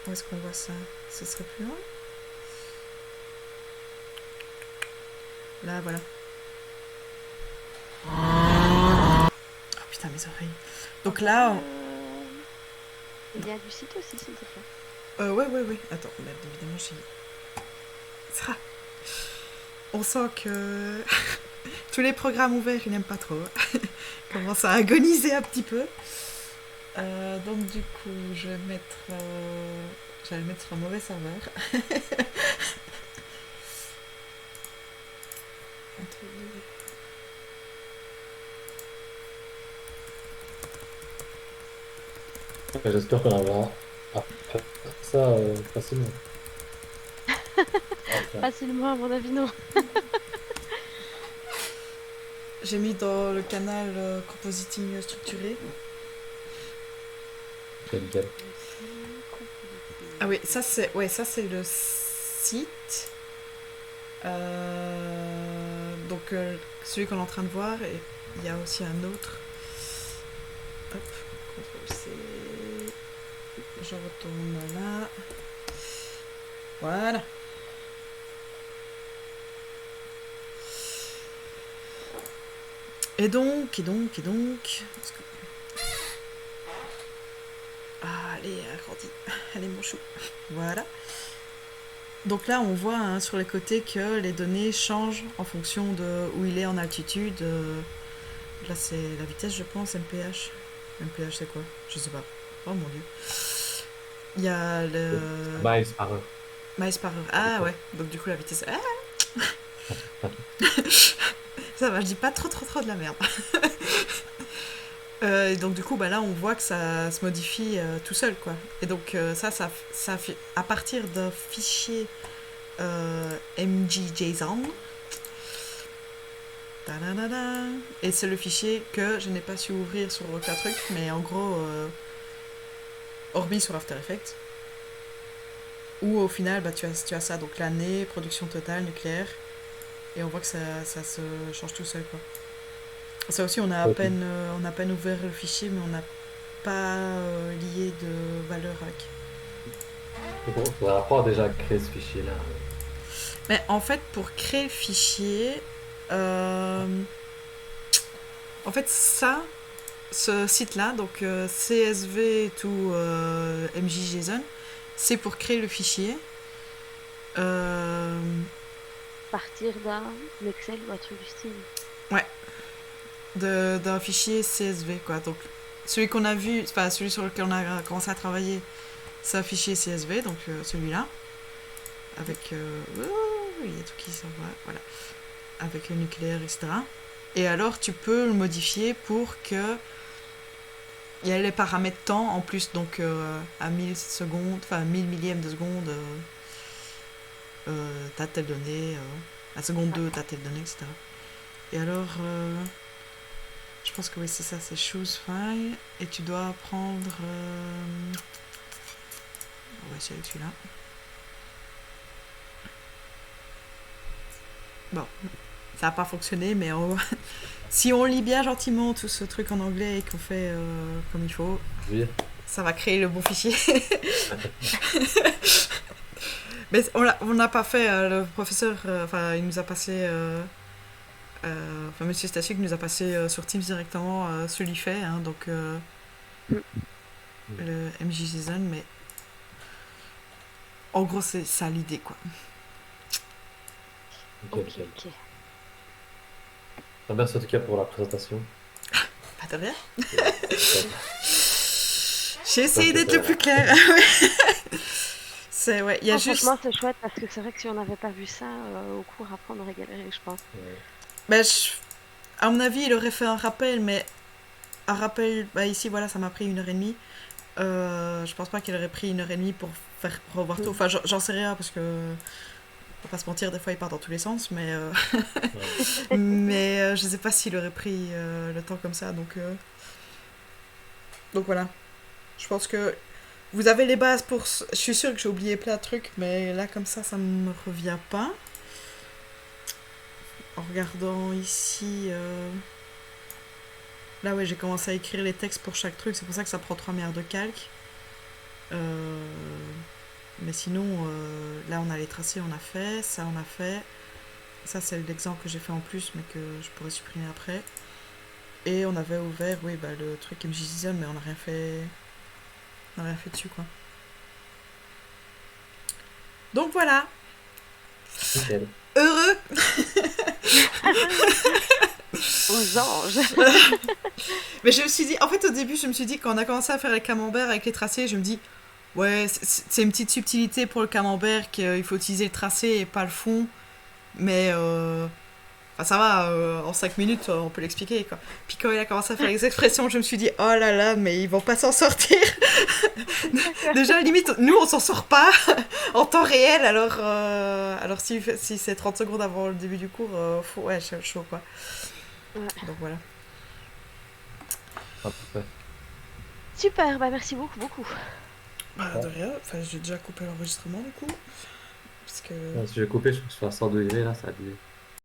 Où est-ce qu'on voit ça? Ce serait plus loin? Là, voilà. Oh putain, mes oreilles. Donc là, Il y a du site aussi, s'il te plaît. ouais. Attends, merde, évidemment, j'ai... Ça. On sent que tous les programmes ouverts, ils n'aiment pas trop. Commence à agoniser un petit peu. Donc du coup, je vais mettre... j'allais le mettre sur un mauvais serveur. J'espère qu'on arrivera à faire ça facilement. Enfin, Facilement, à mon avis, non. J'ai mis dans le canal compositing structuré. nickel. Ah oui, ça c'est le site. Donc celui qu'on est en train de voir, et il y a aussi un autre. Hop, CTRL C. Je retourne là. Voilà. Et donc. Ah, allez, agrandis. Allez, mon chou. Voilà. Donc là, on voit hein, sur les côtés que les données changent en fonction de où il est en altitude. Là, c'est la vitesse, je pense, MPH. MPH, c'est quoi? Je sais pas. Oh mon dieu. Il y a le... Miles par heure. Miles par heure. Ah ouais. Donc du coup, la vitesse... Ah ça va, je dis pas trop de la merde. Et donc du coup, bah là, on voit que ça se modifie tout seul, quoi. Et donc ça fait à partir d'un fichier MGJSON. Ta-da-da-da. Et c'est le fichier que je n'ai pas su ouvrir sur aucun truc, mais en gros, hormis sur After Effects, où au final, bah, tu as ça, donc l'année, production totale, nucléaire, et on voit que ça se change tout seul, quoi. Ça aussi, on a à peine ouvert le fichier, mais on n'a pas lié de valeur avec. Il faudra apprendre déjà à créer ce fichier-là. Mais en fait, pour créer le fichier, en fait, ce site-là, donc CSV to MJJSON, c'est pour créer le fichier. Partir d'un Excel ou un truc du style. D'un fichier CSV, quoi. Donc, celui qu'on a vu, enfin, celui sur lequel on a commencé à travailler, c'est un fichier CSV, donc celui-là. Avec. Il y a tout qui s'envoie, voilà. Avec le nucléaire, etc. Et alors, tu peux le modifier pour que. Il y a les paramètres temps en plus, donc à 1000 secondes, enfin 1000 millièmes de seconde, t'as telle donnée, à seconde 2, t'as telle donnée, etc. Et alors, je pense que oui, c'est ça, c'est choose file, et tu dois prendre. Ouais, essayer avec celui-là. Bon, ça n'a pas fonctionné, mais si on lit bien gentiment tout ce truc en anglais et qu'on fait comme il faut, Oui. ça va créer le bon fichier. Mais on n'a pas fait, le professeur, il nous a passé, Monsieur Stasiuk nous a passé sur Teams directement celui fait, hein, donc le MJ Season, mais en gros c'est ça l'idée quoi. Ok, Ok, nickel. ok. Merci en tout cas pour la présentation. Pas de rien. Super. J'ai essayé d'être le plus clair. C'est ouais, il y a Non, juste. franchement, c'est chouette parce que c'est vrai que si on n'avait pas vu ça au cours, après on aurait galéré, je pense. Ouais. Ben, à mon avis, il aurait fait un rappel, mais un rappel, bah ici voilà, ça m'a pris 1h30. Je pense pas qu'il aurait pris 1h30 pour faire revoir tout. Enfin, j'en sais rien parce que on va pas se mentir, des fois il part dans tous les sens, mais Ouais. mais je sais pas s'il aurait pris le temps comme ça, donc voilà. Je pense que vous avez les bases pour. Je suis sûre que j'ai oublié plein de trucs, mais là comme ça me revient pas. En regardant ici. Là, ouais, j'ai commencé à écrire les textes pour chaque truc, c'est pour ça que ça prend 3 milliards de calques. Mais sinon, là, on a les tracés, on a fait, ça, on a fait. Ça, c'est l'exemple que j'ai fait en plus, mais que je pourrais supprimer après. Et on avait ouvert, oui, bah, le truc MJ Season, mais on n'a rien fait. On n'a rien fait dessus, quoi. Donc voilà, Nickel. heureux. Aux anges. Mais je me suis dit, en fait, au début, je me suis dit, quand on a commencé à faire les camemberts avec les tracés, je me dis, ouais, c'est une petite subtilité pour le camembert qu'il faut utiliser le tracé et pas le fond. Mais ça va, en 5 minutes, on peut l'expliquer, quoi. Puis quand il a commencé à faire les expressions, je me suis dit, oh là là, mais ils vont pas s'en sortir. Déjà, limite, nous, on s'en sort pas en temps réel, alors si c'est 30 secondes avant le début du cours, ouais, c'est chaud, quoi. Ouais. Donc voilà. Parfait. Super, bah merci beaucoup, beaucoup. Bah, de rien, enfin, j'ai déjà coupé l'enregistrement, du coup. Parce que. Si je vais couper, je suis à 100 degrés là, ça a